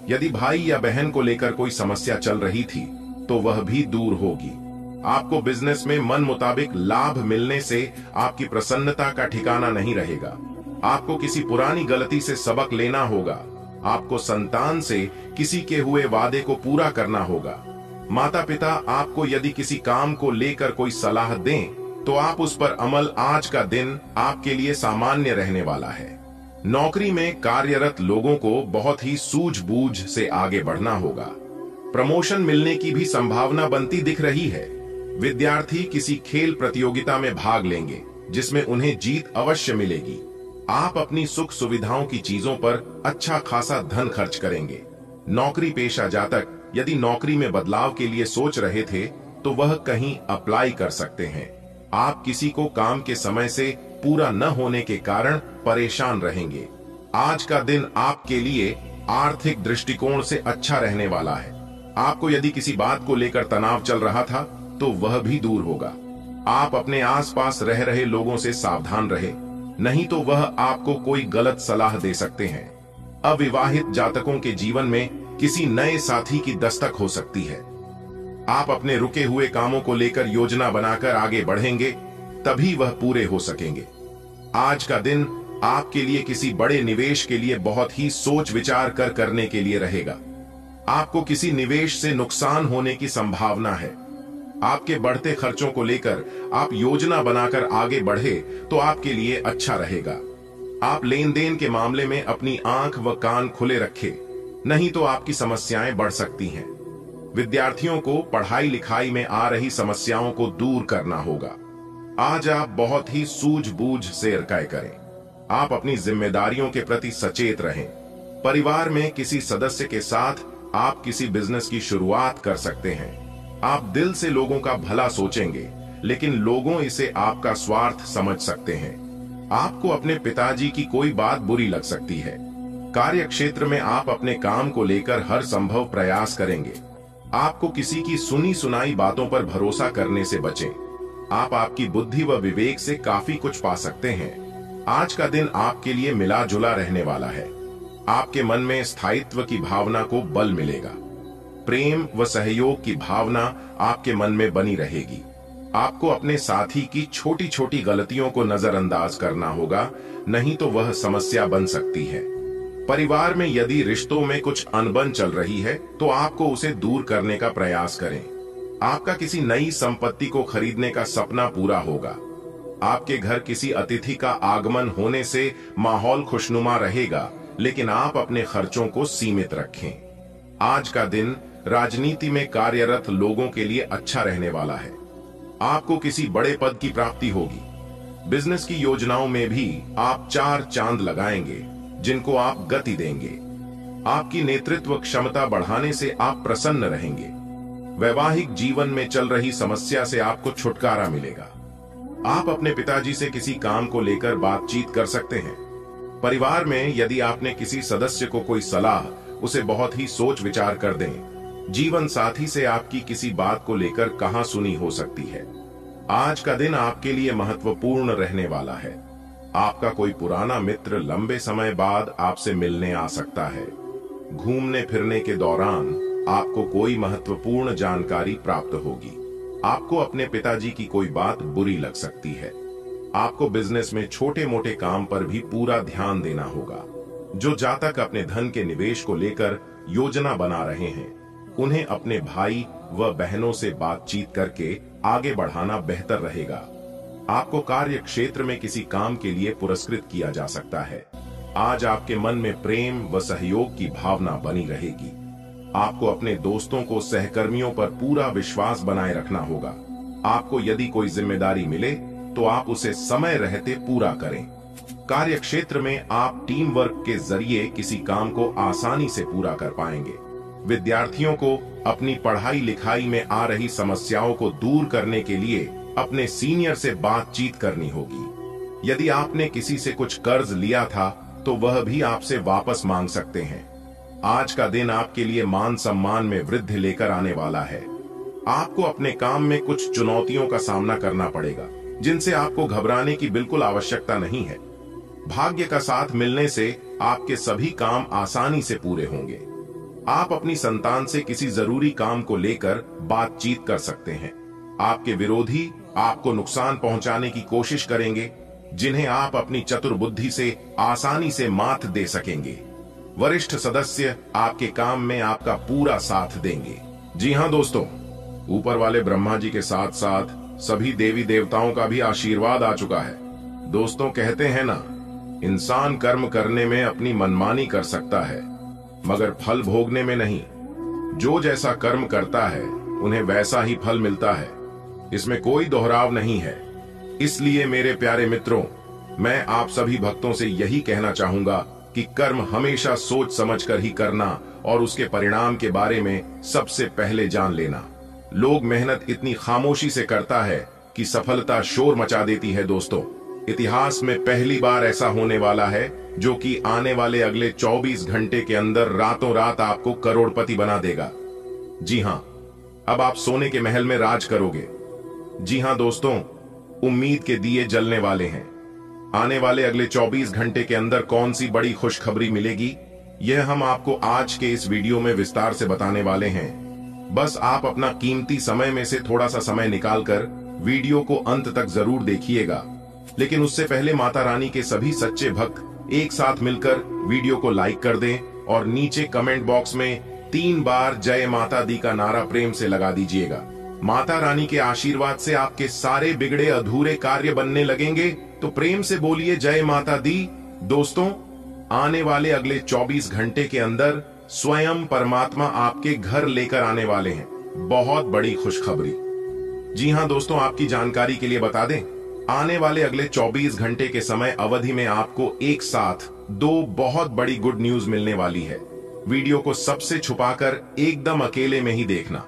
यदि भाई या बहन को लेकर कोई समस्या चल रही थी तो वह भी दूर होगी। आपको बिजनेस में मन मुताबिक लाभ मिलने से आपकी प्रसन्नता का ठिकाना नहीं रहेगा। आपको किसी पुरानी गलती से सबक लेना होगा। आपको संतान से किसी के हुए वादे को पूरा करना होगा। माता पिता आपको यदि किसी काम को लेकर कोई सलाह दें तो आप उस पर अमल। आज का दिन आपके लिए सामान्य रहने वाला है। नौकरी में कार्यरत लोगों को बहुत ही सूझबूझ से आगे बढ़ना होगा। प्रमोशन मिलने की भी संभावना बनती दिख रही है। विद्यार्थी किसी खेल प्रतियोगिता में भाग लेंगे जिसमें उन्हें जीत अवश्य मिलेगी। आप अपनी सुख सुविधाओं की चीजों पर अच्छा खासा धन खर्च करेंगे। नौकरी पेशा जातक यदि नौकरी में बदलाव के लिए सोच रहे थे तो वह कहीं अप्लाई कर सकते हैं। आप किसी को काम के समय से पूरा न होने के कारण परेशान रहेंगे। आज का दिन आपके लिए आर्थिक दृष्टिकोण से अच्छा रहने वाला है। आपको यदि किसी बात को लेकर तनाव चल रहा था तो वह भी दूर होगा। आप अपने आसपास रह रहे लोगों से सावधान रहे, नहीं तो वह आपको कोई गलत सलाह दे सकते हैं। अविवाहित जातकों के जीवन में किसी नए साथी की दस्तक हो सकती है। आप अपने रुके हुए कामों को लेकर योजना बनाकर आगे बढ़ेंगे, तभी वह पूरे हो सकेंगे। आज का दिन आपके लिए किसी बड़े निवेश के लिए बहुत ही सोच विचार कर करने के लिए रहेगा। आपको किसी निवेश से नुकसान होने की संभावना है। आपके बढ़ते खर्चों को लेकर आप योजना बनाकर आगे बढ़े तो आपके लिए अच्छा रहेगा। आप लेन देन के मामले में अपनी आंख व कान खुले रखें, नहीं तो आपकी समस्याएं बढ़ सकती हैं। विद्यार्थियों को पढ़ाई लिखाई में आ रही समस्याओं को दूर करना होगा। आज आप बहुत ही सूझबूझ से कार्य करें। आप अपनी जिम्मेदारियों के प्रति सचेत रहें। परिवार में किसी सदस्य के साथ आप किसी बिजनेस की शुरुआत कर सकते हैं। आप दिल से लोगों का भला सोचेंगे, लेकिन लोगों इसे आपका स्वार्थ समझ सकते हैं। आपको अपने पिताजी की कोई बात बुरी लग सकती है। कार्य क्षेत्र में आप अपने काम को लेकर हर संभव प्रयास करेंगे। आपको किसी की सुनी सुनाई बातों पर भरोसा करने से बचें। आप आपकी बुद्धि व विवेक से काफी कुछ पा सकते हैं। आज का दिन आपके लिए मिला जुला रहने वाला है। आपके मन में स्थायित्व की भावना को बल मिलेगा। प्रेम व सहयोग की भावना आपके मन में बनी रहेगी। आपको अपने साथी की छोटी छोटी गलतियों को नजरअंदाज करना होगा, नहीं तो वह समस्या बन सकती है। परिवार में यदि रिश्तों में कुछ अनबन चल रही है तो आपको उसे दूर करने का प्रयास करें। आपका किसी नई संपत्ति को खरीदने का सपना पूरा होगा। आपके घर किसी अतिथि का आगमन होने से माहौल खुशनुमा रहेगा, लेकिन आप अपने खर्चों को सीमित रखें। आज का दिन राजनीति में कार्यरत लोगों के लिए अच्छा रहने वाला है। आपको किसी बड़े पद की प्राप्ति होगी। बिजनेस की योजनाओं में भी आप 4 चांद लगाएंगे, जिनको आप गति देंगे। आपकी नेतृत्व क्षमता बढ़ाने से आप प्रसन्न रहेंगे। वैवाहिक जीवन में चल रही समस्या से आपको छुटकारा मिलेगा। आप अपने पिताजी से किसी काम को लेकर बातचीत कर सकते हैं। परिवार में यदि आपने किसी सदस्य को कोई सलाह, उसे बहुत ही सोच विचार कर दें। जीवन साथी से आपकी किसी बात को लेकर कहां सुनी हो सकती है। आज का दिन आपके लिए महत्वपूर्ण रहने वाला है। आपका कोई पुराना मित्र लंबे समय बाद आपसे मिलने आ सकता है। घूमने फिरने के दौरान आपको कोई महत्वपूर्ण जानकारी प्राप्त होगी। आपको अपने पिताजी की कोई बात बुरी लग सकती है। आपको बिजनेस में छोटे मोटे काम पर भी पूरा ध्यान देना होगा। जो जातक अपने धन के निवेश को लेकर योजना बना रहे हैं, उन्हें अपने भाई व बहनों से बातचीत करके आगे बढ़ाना बेहतर रहेगा। आपको कार्य क्षेत्र में किसी काम के लिए पुरस्कृत किया जा सकता है। आज आपके मन में प्रेम व सहयोग की भावना बनी रहेगी। आपको अपने दोस्तों को सहकर्मियों पर पूरा विश्वास बनाए रखना होगा। आपको यदि कोई जिम्मेदारी मिले तो आप उसे समय रहते पूरा करें। कार्य क्षेत्र में आप टीम वर्क के जरिए किसी काम को आसानी से पूरा कर पाएंगे। विद्यार्थियों को अपनी पढ़ाई लिखाई में आ रही समस्याओं को दूर करने के लिए अपने सीनियर से बातचीत करनी होगी। यदि आपने किसी से कुछ कर्ज लिया था तो वह भी आपसे वापस मांग सकते हैं। आज का दिन आपके लिए मान सम्मान में वृद्धि लेकर आने वाला है। आपको अपने काम में कुछ चुनौतियों का सामना करना पड़ेगा, जिनसे आपको घबराने की बिल्कुल आवश्यकता नहीं है। भाग्य का साथ मिलने से आपके सभी काम आसानी से पूरे होंगे। आप अपनी संतान से किसी जरूरी काम को लेकर बातचीत कर सकते हैं। आपके विरोधी आपको नुकसान पहुंचाने की कोशिश करेंगे, जिन्हें आप अपनी चतुर बुद्धि से आसानी से मात दे सकेंगे। वरिष्ठ सदस्य आपके काम में आपका पूरा साथ देंगे। जी हां दोस्तों, ऊपर वाले ब्रह्मा जी के साथ साथ सभी देवी देवताओं का भी आशीर्वाद आ चुका है। दोस्तों, कहते हैं ना, इंसान कर्म करने में अपनी मनमानी कर सकता है, मगर फल भोगने में नहीं। जो जैसा कर्म करता है उन्हें वैसा ही फल मिलता है, इसमें कोई दोहराव नहीं है। इसलिए मेरे प्यारे मित्रों, मैं आप सभी भक्तों से यही कहना चाहूंगा कि कर्म हमेशा सोच समझकर ही करना और उसके परिणाम के बारे में सबसे पहले जान लेना। लोग मेहनत इतनी खामोशी से करता है कि सफलता शोर मचा देती है। दोस्तों, इतिहास में पहली बार ऐसा होने वाला है जो कि आने वाले अगले 24 घंटे के अंदर रातों रात आपको करोड़पति बना देगा। जी हां, अब आप सोने के महल में राज करोगे। जी हां दोस्तों, उम्मीद के दिए जलने वाले हैं। आने वाले अगले 24 घंटे के अंदर कौन सी बड़ी खुशखबरी मिलेगी, यह हम आपको आज के इस वीडियो में विस्तार से बताने वाले हैं। बस आप अपना कीमती समय में से थोड़ा सा समय निकालकर वीडियो को अंत तक जरूर देखिएगा। लेकिन उससे पहले माता रानी के सभी सच्चे भक्त एक साथ मिलकर वीडियो को लाइक कर दें और नीचे कमेंट बॉक्स में 3 बार जय माता दी का नारा प्रेम से लगा दीजिएगा। माता रानी के आशीर्वाद से आपके सारे बिगड़े अधूरे कार्य बनने लगेंगे, तो प्रेम से बोलिए जय माता दी। दोस्तों, आने वाले अगले 24 घंटे के अंदर स्वयं परमात्मा आपके घर लेकर आने वाले हैं बहुत बड़ी खुशखबरी। जी हां दोस्तों, आपकी जानकारी के लिए बता दें, आने वाले अगले 24 घंटे के समय अवधि में आपको एक साथ 2 बहुत बड़ी गुड न्यूज मिलने वाली है। वीडियो को सबसे छुपाकर एकदम अकेले में ही देखना,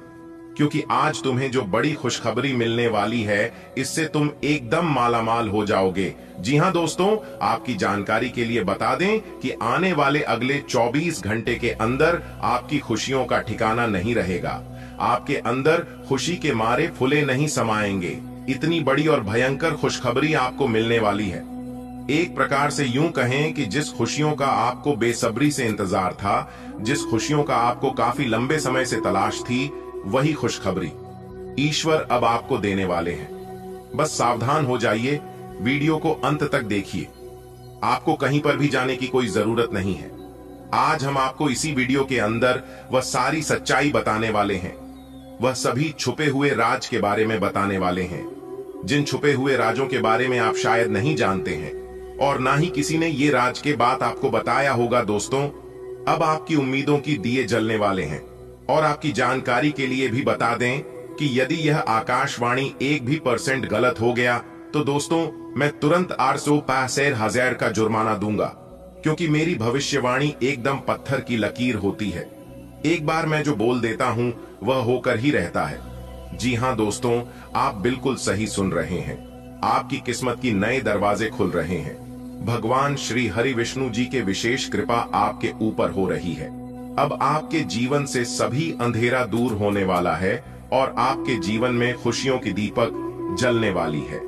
क्योंकि आज तुम्हें जो बड़ी खुशखबरी मिलने वाली है, इससे तुम एकदम मालामाल हो जाओगे। जी हां दोस्तों, आपकी जानकारी के लिए बता दें कि आने वाले अगले 24 घंटे के अंदर आपकी खुशियों का ठिकाना नहीं रहेगा। आपके अंदर खुशी के मारे फुले नहीं समाएंगे। इतनी बड़ी और भयंकर खुशखबरी आपको मिलने वाली है। एक प्रकार से यूं कहें कि जिस खुशियों का आपको बेसब्री से इंतजार था, जिस खुशियों का आपको काफी लंबे समय से तलाश थी, वही खुशखबरी। ईश्वर अब आपको देने वाले हैं। बस सावधान हो जाइए, वीडियो को अंत तक देखिए। आपको कहीं पर भी जाने की कोई जरूरत नहीं है। आज हम आपको इसी वीडियो के अंदर वह सारी सच्चाई बताने वाले हैं। वह सभी छुपे हुए राज के बारे में बताने वाले हैं, जिन छुपे हुए राजों के बारे में आप शायद नहीं जानते हैं और ना ही किसी ने ये राज के बात आपको बताया होगा। दोस्तों, अब आपकी उम्मीदों की दिए जलने वाले हैं। और आपकी जानकारी के लिए भी बता दें कि यदि यह आकाशवाणी 1% गलत हो गया तो दोस्तों मैं तुरंत 865,000 का जुर्माना दूंगा, क्योंकि मेरी भविष्यवाणी एकदम पत्थर की लकीर होती है। एक बार मैं जो बोल देता हूं वह होकर ही रहता है। जी हां दोस्तों, आप बिल्कुल सही सुन रहे हैं। आपकी किस्मत की नए दरवाजे खुल रहे हैं। भगवान श्री हरि विष्णु जी के विशेष कृपा आपके ऊपर हो रही है। अब आपके जीवन से सभी अंधेरा दूर होने वाला है और आपके जीवन में खुशियों की दीपक जलने वाली है।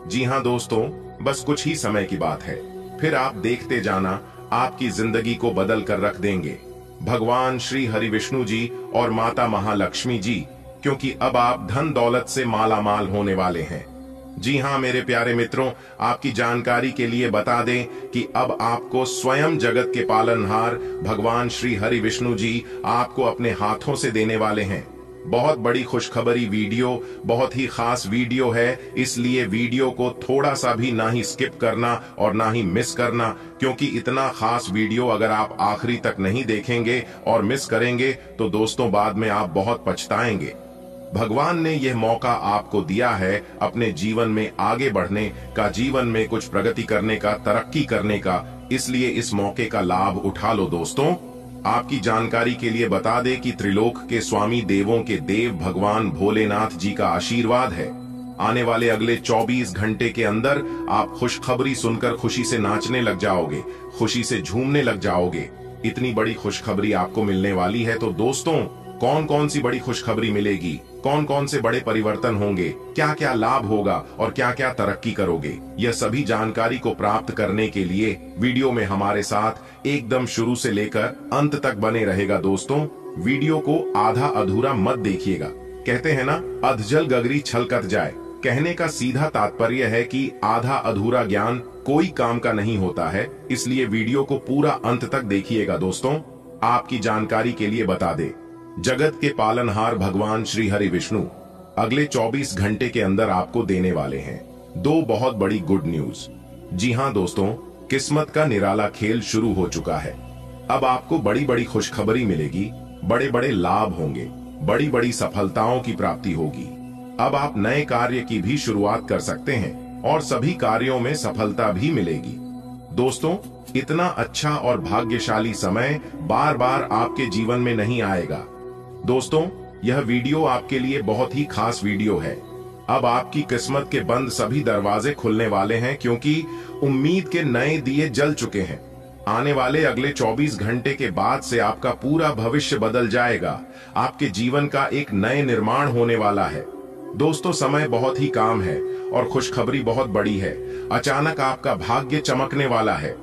जी हां दोस्तों, बस कुछ ही समय की बात है, फिर आप देखते जाना आपकी जिंदगी को बदल कर रख देंगे भगवान श्री हरि विष्णु जी और माता महालक्ष्मी जी, क्योंकि अब आप धन दौलत से माला माल होने वाले हैं। जी हां मेरे प्यारे मित्रों, आपकी जानकारी के लिए बता दें कि अब आपको स्वयं जगत के पालनहार भगवान श्री हरि विष्णु जी आपको अपने हाथों से देने वाले हैं। बहुत बड़ी खुशखबरी वीडियो, बहुत ही खास वीडियो है, इसलिए वीडियो को थोड़ा सा भी ना ही स्किप करना और ना ही मिस करना, क्योंकि इतना खास वीडियो अगर आप आखिरी तक नहीं देखेंगे और मिस करेंगे तो दोस्तों बाद में आप बहुत पछताएंगे। भगवान ने यह मौका आपको दिया है अपने जीवन में आगे बढ़ने का, जीवन में कुछ प्रगति करने का, तरक्की करने का, इसलिए इस मौके का लाभ उठा लो। दोस्तों, आपकी जानकारी के लिए बता दें कि त्रिलोक के स्वामी देवों के देव भगवान भोलेनाथ जी का आशीर्वाद है। आने वाले अगले 24 घंटे के अंदर आप खुशखबरी सुनकर खुशी से नाचने लग जाओगे, खुशी से झूमने लग जाओगे। इतनी बड़ी खुशखबरी आपको मिलने वाली है। तो दोस्तों, कौन कौन सी बड़ी खुशखबरी मिलेगी, कौन कौन से बड़े परिवर्तन होंगे, क्या क्या लाभ होगा और क्या क्या तरक्की करोगे, यह सभी जानकारी को प्राप्त करने के लिए वीडियो में हमारे साथ एकदम शुरू से लेकर अंत तक बने रहेगा। दोस्तों, वीडियो को आधा अधूरा मत देखिएगा। कहते हैं ना, अधजल गगरी छलकत जाए। कहने का सीधा तात्पर्य है कि आधा अधूरा ज्ञान कोई काम का नहीं होता है, इसलिए वीडियो को पूरा अंत तक देखिएगा। दोस्तों, आपकी जानकारी के लिए बता दे, जगत के पालनहार भगवान श्री हरि विष्णु अगले 24 घंटे के अंदर आपको देने वाले हैं 2 बहुत बड़ी गुड न्यूज। जी हां दोस्तों, किस्मत का निराला खेल शुरू हो चुका है। अब आपको बड़ी बड़ी खुशखबरी मिलेगी, बड़े बड़े लाभ होंगे, बड़ी बड़ी सफलताओं की प्राप्ति होगी। अब आप नए कार्य की भी शुरुआत कर सकते हैं और सभी कार्यों में सफलता भी मिलेगी। दोस्तों, इतना अच्छा और भाग्यशाली समय बार बार आपके जीवन में नहीं आएगा। दोस्तों, यह वीडियो आपके लिए बहुत ही खास वीडियो है। अब आपकी किस्मत के बंद सभी दरवाजे खुलने वाले हैं, क्योंकि उम्मीद के नए दिए जल चुके हैं। आने वाले अगले 24 घंटे के बाद से आपका पूरा भविष्य बदल जाएगा। आपके जीवन का एक नए निर्माण होने वाला है। दोस्तों, समय बहुत ही काम है और खुशखबरी बहुत बड़ी है। अचानक आपका भाग्य चमकने वाला है,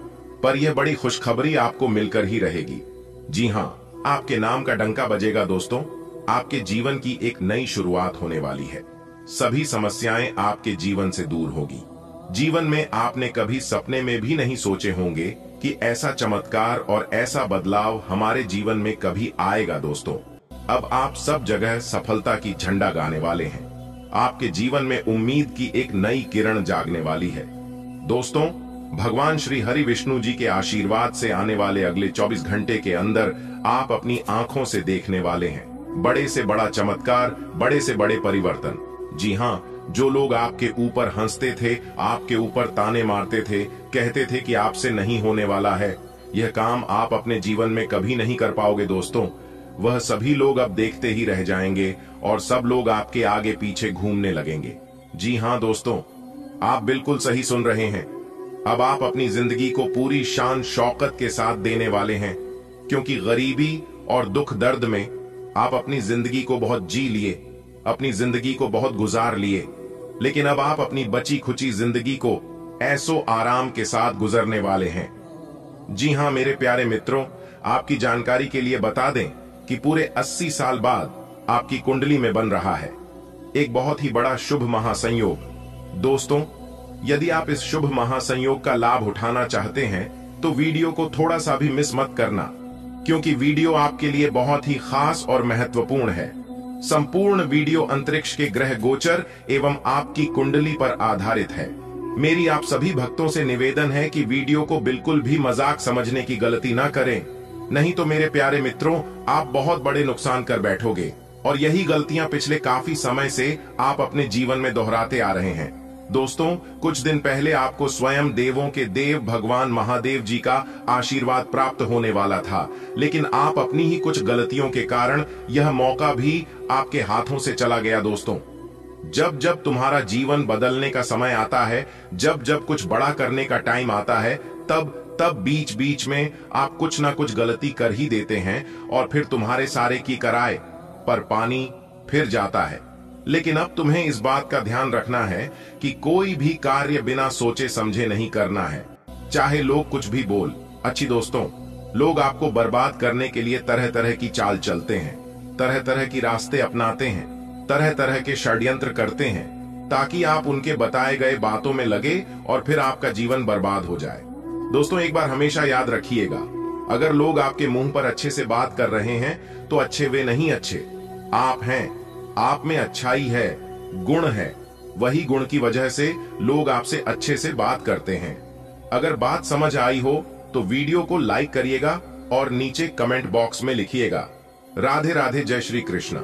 पर यह बड़ी खुशखबरी आपको मिलकर ही रहेगी। जी हां, आपके नाम का डंका बजेगा। दोस्तों, आपके जीवन की एक नई शुरुआत होने वाली है। सभी समस्याएं आपके जीवन से दूर होगी। जीवन में आपने कभी सपने में भी नहीं सोचे होंगे कि ऐसा चमत्कार और ऐसा बदलाव हमारे जीवन में कभी आएगा। दोस्तों, अब आप सब जगह सफलता की झंडा गाने वाले हैं। आपके जीवन में उम्मीद की एक नई किरण जागने वाली है। दोस्तों, भगवान श्री हरि विष्णु जी के आशीर्वाद से आने वाले अगले 24 घंटे के अंदर आप अपनी आंखों से देखने वाले हैं बड़े से बड़ा चमत्कार, बड़े से बड़े परिवर्तन। जी हां, जो लोग आपके ऊपर हंसते थे, आपके ऊपर ताने मारते थे, कहते थे कि आपसे नहीं होने वाला है, यह काम आप अपने जीवन में कभी नहीं कर पाओगे। दोस्तों, वह सभी लोग अब देखते ही रह जाएंगे और सब लोग आपके आगे पीछे घूमने लगेंगे। जी हां दोस्तों, आप बिल्कुल सही सुन रहे हैं। अब आप अपनी जिंदगी को पूरी शान शौकत के साथ देने वाले हैं, क्योंकि गरीबी और दुख दर्द में आप अपनी जिंदगी को बहुत जी लिए, अपनी जिंदगी को बहुत गुजार लिए, लेकिन अब आप अपनी बची खुची जिंदगी को ऐसो आराम के साथ गुजरने वाले हैं। जी हां मेरे प्यारे मित्रों, आपकी जानकारी के लिए बता दें कि पूरे 80 साल बाद आपकी कुंडली में बन रहा है। एक बहुत ही बड़ा शुभ महासंयोग। दोस्तों, यदि आप इस शुभ महासंयोग का लाभ उठाना चाहते हैं तो वीडियो को थोड़ा सा भी मिस मत करना, क्योंकि वीडियो आपके लिए बहुत ही खास और महत्वपूर्ण है। संपूर्ण वीडियो अंतरिक्ष के ग्रह गोचर एवं आपकी कुंडली पर आधारित है। मेरी आप सभी भक्तों से निवेदन है कि वीडियो को बिल्कुल भी मजाक समझने की गलती ना करें, नहीं तो मेरे प्यारे मित्रों, आप बहुत बड़े नुकसान कर बैठोगे। और यही गलतियां पिछले काफी समय से आप अपने जीवन में दोहराते आ रहे हैं। दोस्तों, कुछ दिन पहले आपको स्वयं देवों के देव भगवान महादेव जी का आशीर्वाद प्राप्त होने वाला था, लेकिन आप अपनी ही कुछ गलतियों के कारण यह मौका भी आपके हाथों से चला गया। दोस्तों, जब जब तुम्हारा जीवन बदलने का समय आता है, जब जब कुछ बड़ा करने का टाइम आता है, तब बीच बीच में आप कुछ ना कुछ गलती कर ही देते हैं और फिर तुम्हारे सारे की कराए पर पानी फिर जाता है। लेकिन अब तुम्हें इस बात का ध्यान रखना है कि कोई भी कार्य बिना सोचे समझे नहीं करना है, चाहे लोग कुछ भी बोल। अच्छी दोस्तों, लोग आपको बर्बाद करने के लिए तरह तरह की चाल चलते हैं, तरह तरह की रास्ते अपनाते हैं, तरह तरह के षड्यंत्र करते हैं, ताकि आप उनके बताए गए बातों में लगे और फिर आपका जीवन बर्बाद हो जाए। दोस्तों, एक बार हमेशा याद रखिएगा, अगर लोग आपके मुंह पर अच्छे से बात कर रहे हैं तो अच्छे वे नहीं, अच्छे आप हैं। आप में अच्छाई है, गुण है, वही गुण की वजह से लोग आपसे अच्छे से बात करते हैं। अगर बात समझ आई हो तो वीडियो को लाइक करिएगा और नीचे कमेंट बॉक्स में लिखिएगा राधे राधे, जय श्री कृष्ण।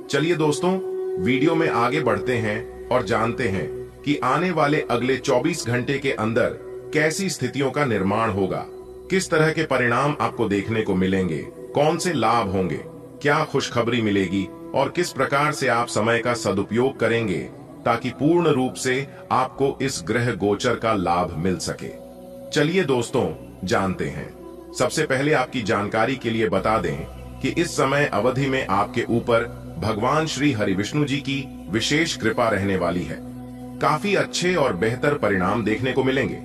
चलिए दोस्तों, वीडियो में आगे बढ़ते हैं और जानते हैं कि आने वाले अगले 24 घंटे के अंदर कैसी स्थितियों का निर्माण होगा, किस तरह के परिणाम आपको देखने को मिलेंगे, कौन से लाभ होंगे, क्या खुशखबरी मिलेगी और किस प्रकार से आप समय का सदुपयोग करेंगे ताकि पूर्ण रूप से आपको इस ग्रह गोचर का लाभ मिल सके। चलिए दोस्तों, जानते हैं। सबसे पहले आपकी जानकारी के लिए बता दें कि इस समय अवधि में आपके ऊपर भगवान श्री हरि विष्णु जी की विशेष कृपा रहने वाली है। काफी अच्छे और बेहतर परिणाम देखने को मिलेंगे।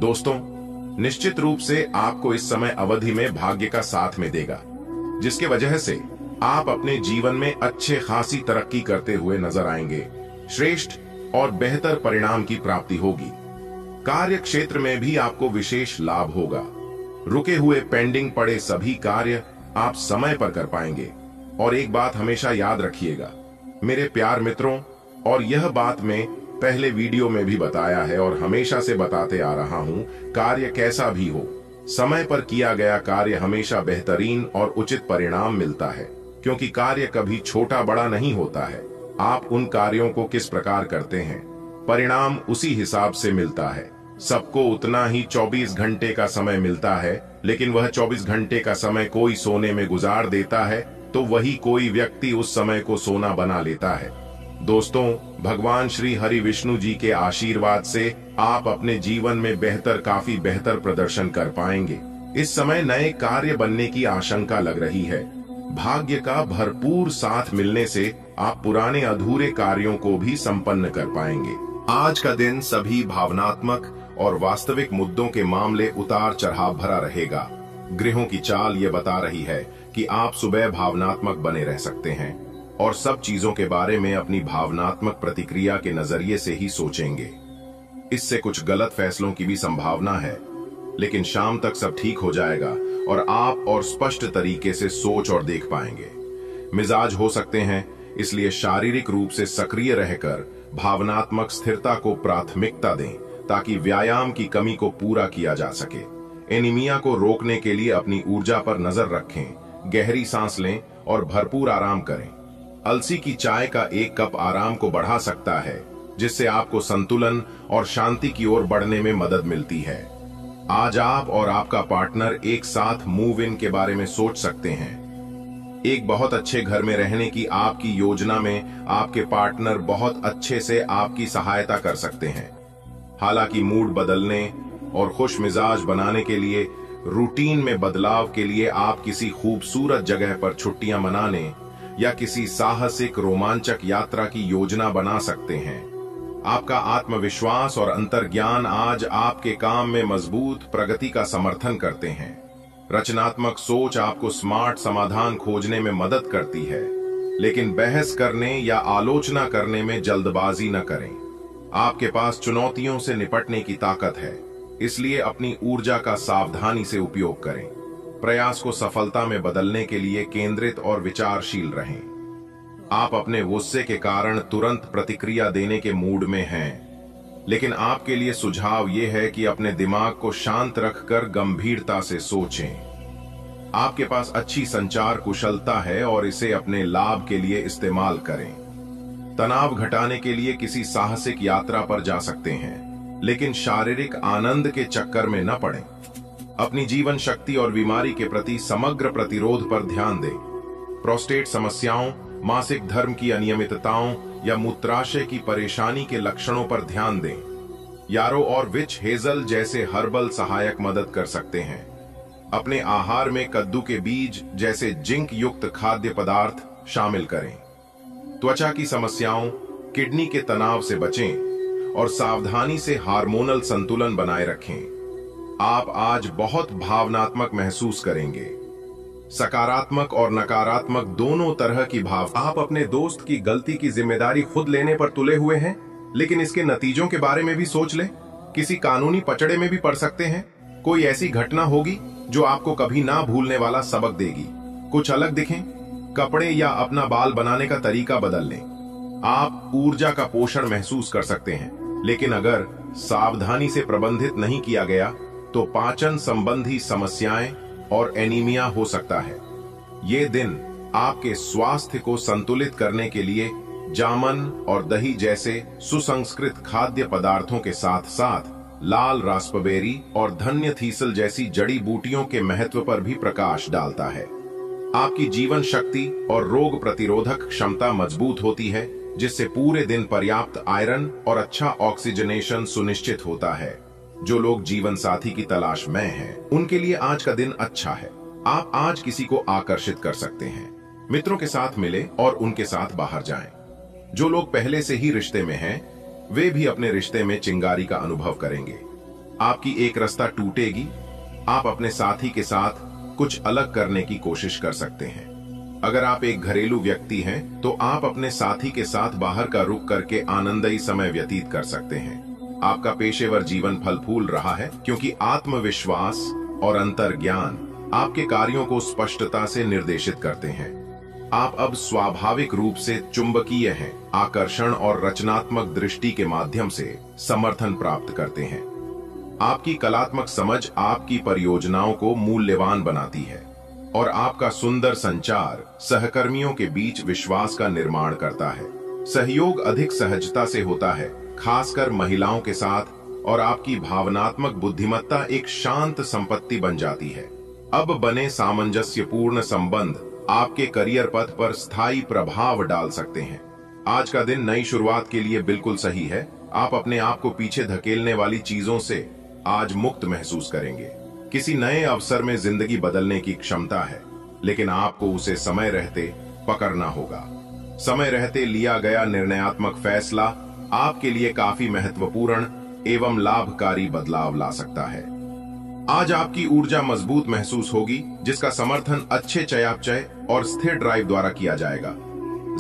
दोस्तों, निश्चित रूप से आपको इस समय अवधि में भाग्य का साथ में देगा, जिसके वजह से आप अपने जीवन में अच्छे खासी तरक्की करते हुए नजर आएंगे। श्रेष्ठ और बेहतर परिणाम की प्राप्ति होगी। कार्य क्षेत्र में भी आपको विशेष लाभ होगा। रुके हुए पेंडिंग पड़े सभी कार्य आप समय पर कर पाएंगे। और एक बात हमेशा याद रखिएगा मेरे प्यार मित्रों, और यह बात मैं पहले वीडियो में भी बताया है और हमेशा से बताते आ रहा हूं, कार्य कैसा भी हो, समय पर किया गया कार्य हमेशा बेहतरीन और उचित परिणाम मिलता है, क्योंकि कार्य कभी छोटा बड़ा नहीं होता है। आप उन कार्यों को किस प्रकार करते हैं, परिणाम उसी हिसाब से मिलता है। सबको उतना ही 24 घंटे का समय मिलता है, लेकिन वह 24 घंटे का समय कोई सोने में गुजार देता है तो वही कोई व्यक्ति उस समय को सोना बना लेता है। दोस्तों, भगवान श्री हरि विष्णु जी के आशीर्वाद से आप अपने जीवन में काफी बेहतर प्रदर्शन कर पाएंगे। इस समय नए कार्य बनने की आशंका लग रही है। भाग्य का भरपूर साथ मिलने से आप पुराने अधूरे कार्यों को भी संपन्न कर पाएंगे। आज का दिन सभी भावनात्मक और वास्तविक मुद्दों के मामले उतार चढ़ाव भरा रहेगा। ग्रहों की चाल ये बता रही है कि आप सुबह भावनात्मक बने रह सकते हैं और सब चीजों के बारे में अपनी भावनात्मक प्रतिक्रिया के नजरिए से ही सोचेंगे। इससे कुछ गलत फैसलों की भी संभावना है, लेकिन शाम तक सब ठीक हो जाएगा और आप और स्पष्ट तरीके से सोच और देख पाएंगे। मिजाज हो सकते हैं, इसलिए शारीरिक रूप से सक्रिय रहकर भावनात्मक स्थिरता को प्राथमिकता दें ताकि व्यायाम की कमी को पूरा किया जा सके। एनीमिया को रोकने के लिए अपनी ऊर्जा पर नजर रखें, गहरी सांस लें और भरपूर आराम करें। अलसी की चाय का 1 कप आराम को बढ़ा सकता है, जिससे आपको संतुलन और शांति की ओर बढ़ने में मदद मिलती है। आज आप और आपका पार्टनर एक साथ मूव इन के बारे में सोच सकते हैं। एक बहुत अच्छे घर में रहने की आपकी योजना में आपके पार्टनर बहुत अच्छे से आपकी सहायता कर सकते हैं। हालांकि मूड बदलने और खुश मिजाज बनाने के लिए, रूटीन में बदलाव के लिए आप किसी खूबसूरत जगह पर छुट्टियां मनाने या किसी साहसिक रोमांचक यात्रा की योजना बना सकते हैं। आपका आत्मविश्वास और अंतर्ज्ञान आज आपके काम में मजबूत प्रगति का समर्थन करते हैं। रचनात्मक सोच आपको स्मार्ट समाधान खोजने में मदद करती है। लेकिन बहस करने या आलोचना करने में जल्दबाजी न करें। आपके पास चुनौतियों से निपटने की ताकत है, इसलिए अपनी ऊर्जा का सावधानी से उपयोग करें। प्रयास को सफलता में बदलने के लिए केंद्रित और विचारशील रहें। आप अपने गुस्से के कारण तुरंत प्रतिक्रिया देने के मूड में हैं, लेकिन आपके लिए सुझाव यह है कि अपने दिमाग को शांत रखकर गंभीरता से सोचें। आपके पास अच्छी संचार कुशलता है और इसे अपने लाभ के लिए इस्तेमाल करें। तनाव घटाने के लिए किसी साहसिक यात्रा पर जा सकते हैं, लेकिन शारीरिक आनंद के चक्कर में न पड़ें। अपनी जीवन शक्ति और बीमारी के प्रति समग्र प्रतिरोध पर ध्यान दें। प्रोस्टेट समस्याओं, मासिक धर्म की अनियमितताओं या मूत्राशय की परेशानी के लक्षणों पर ध्यान दें। यारो और विच हेजल जैसे हर्बल सहायक मदद कर सकते हैं। अपने आहार में कद्दू के बीज जैसे जिंक युक्त खाद्य पदार्थ शामिल करें। त्वचा की समस्याओं, किडनी के तनाव से बचें और सावधानी से हार्मोनल संतुलन बनाए रखें। आप आज बहुत भावनात्मक महसूस करेंगे। सकारात्मक और नकारात्मक दोनों तरह की भाव। आप अपने दोस्त की गलती की जिम्मेदारी खुद लेने पर तुले हुए हैं, लेकिन इसके नतीजों के बारे में भी सोच लें। किसी कानूनी पचड़े में भी पड़ सकते हैं। कोई ऐसी घटना होगी जो आपको कभी ना भूलने वाला सबक देगी। कुछ अलग दिखें, कपड़े या अपना बाल बनाने का तरीका बदल लें। आप ऊर्जा का पोषण महसूस कर सकते हैं, लेकिन अगर सावधानी से प्रबंधित नहीं किया गया तो पाचन संबंधी समस्याएं और एनीमिया हो सकता है। ये दिन आपके स्वास्थ्य को संतुलित करने के लिए जामन और दही जैसे सुसंस्कृत खाद्य पदार्थों के साथ साथ लाल रास्पबेरी और धन्य थीसल जैसी जड़ी बूटियों के महत्व पर भी प्रकाश डालता है। आपकी जीवन शक्ति और रोग प्रतिरोधक क्षमता मजबूत होती है, जिससे पूरे दिन पर्याप्त आयरन और अच्छा ऑक्सीजनेशन सुनिश्चित होता है। जो लोग जीवन साथी की तलाश में हैं, उनके लिए आज का दिन अच्छा है। आप आज किसी को आकर्षित कर सकते हैं। मित्रों के साथ मिले और उनके साथ बाहर जाएं। जो लोग पहले से ही रिश्ते में हैं, वे भी अपने रिश्ते में चिंगारी का अनुभव करेंगे। आपकी एक रास्ता टूटेगी। आप अपने साथी के साथ कुछ अलग करने की कोशिश कर सकते हैं। अगर आप एक घरेलू व्यक्ति हैं, तो आप अपने साथी के साथ बाहर का रुख करके आनंदमयी समय व्यतीत कर सकते हैं। आपका पेशेवर जीवन फल फूल रहा है, क्योंकि आत्मविश्वास और अंतर्ज्ञान आपके कार्यों को स्पष्टता से निर्देशित करते हैं। आप अब स्वाभाविक रूप से चुंबकीय हैं, आकर्षण और रचनात्मक दृष्टि के माध्यम से समर्थन प्राप्त करते हैं। आपकी कलात्मक समझ आपकी परियोजनाओं को मूल्यवान बनाती है और आपका सुंदर संचार सहकर्मियों के बीच विश्वास का निर्माण करता है। सहयोग अधिक सहजता से होता है, खासकर महिलाओं के साथ, और आपकी भावनात्मक बुद्धिमत्ता एक शांत संपत्ति बन जाती है। अब बने सामंजस्यपूर्ण संबंध आपके करियर पथ पर स्थायी प्रभाव डाल सकते हैं। आज का दिन नई शुरुआत के लिए बिल्कुल सही है। आप अपने आप को पीछे धकेलने वाली चीजों से आज मुक्त महसूस करेंगे। किसी नए अवसर में जिंदगी बदलने की क्षमता है, लेकिन आपको उसे समय रहते पकड़ना होगा। समय रहते लिया गया निर्णयात्मक फैसला आपके लिए काफी महत्वपूर्ण एवं लाभकारी बदलाव ला सकता है। आज आपकी ऊर्जा मजबूत महसूस होगी, जिसका समर्थन अच्छे चयापचय और स्थिर ड्राइव द्वारा किया जाएगा।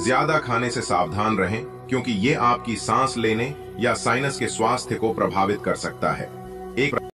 ज्यादा खाने से सावधान रहें, क्योंकि ये आपकी सांस लेने या साइनस के स्वास्थ्य को प्रभावित कर सकता है। एक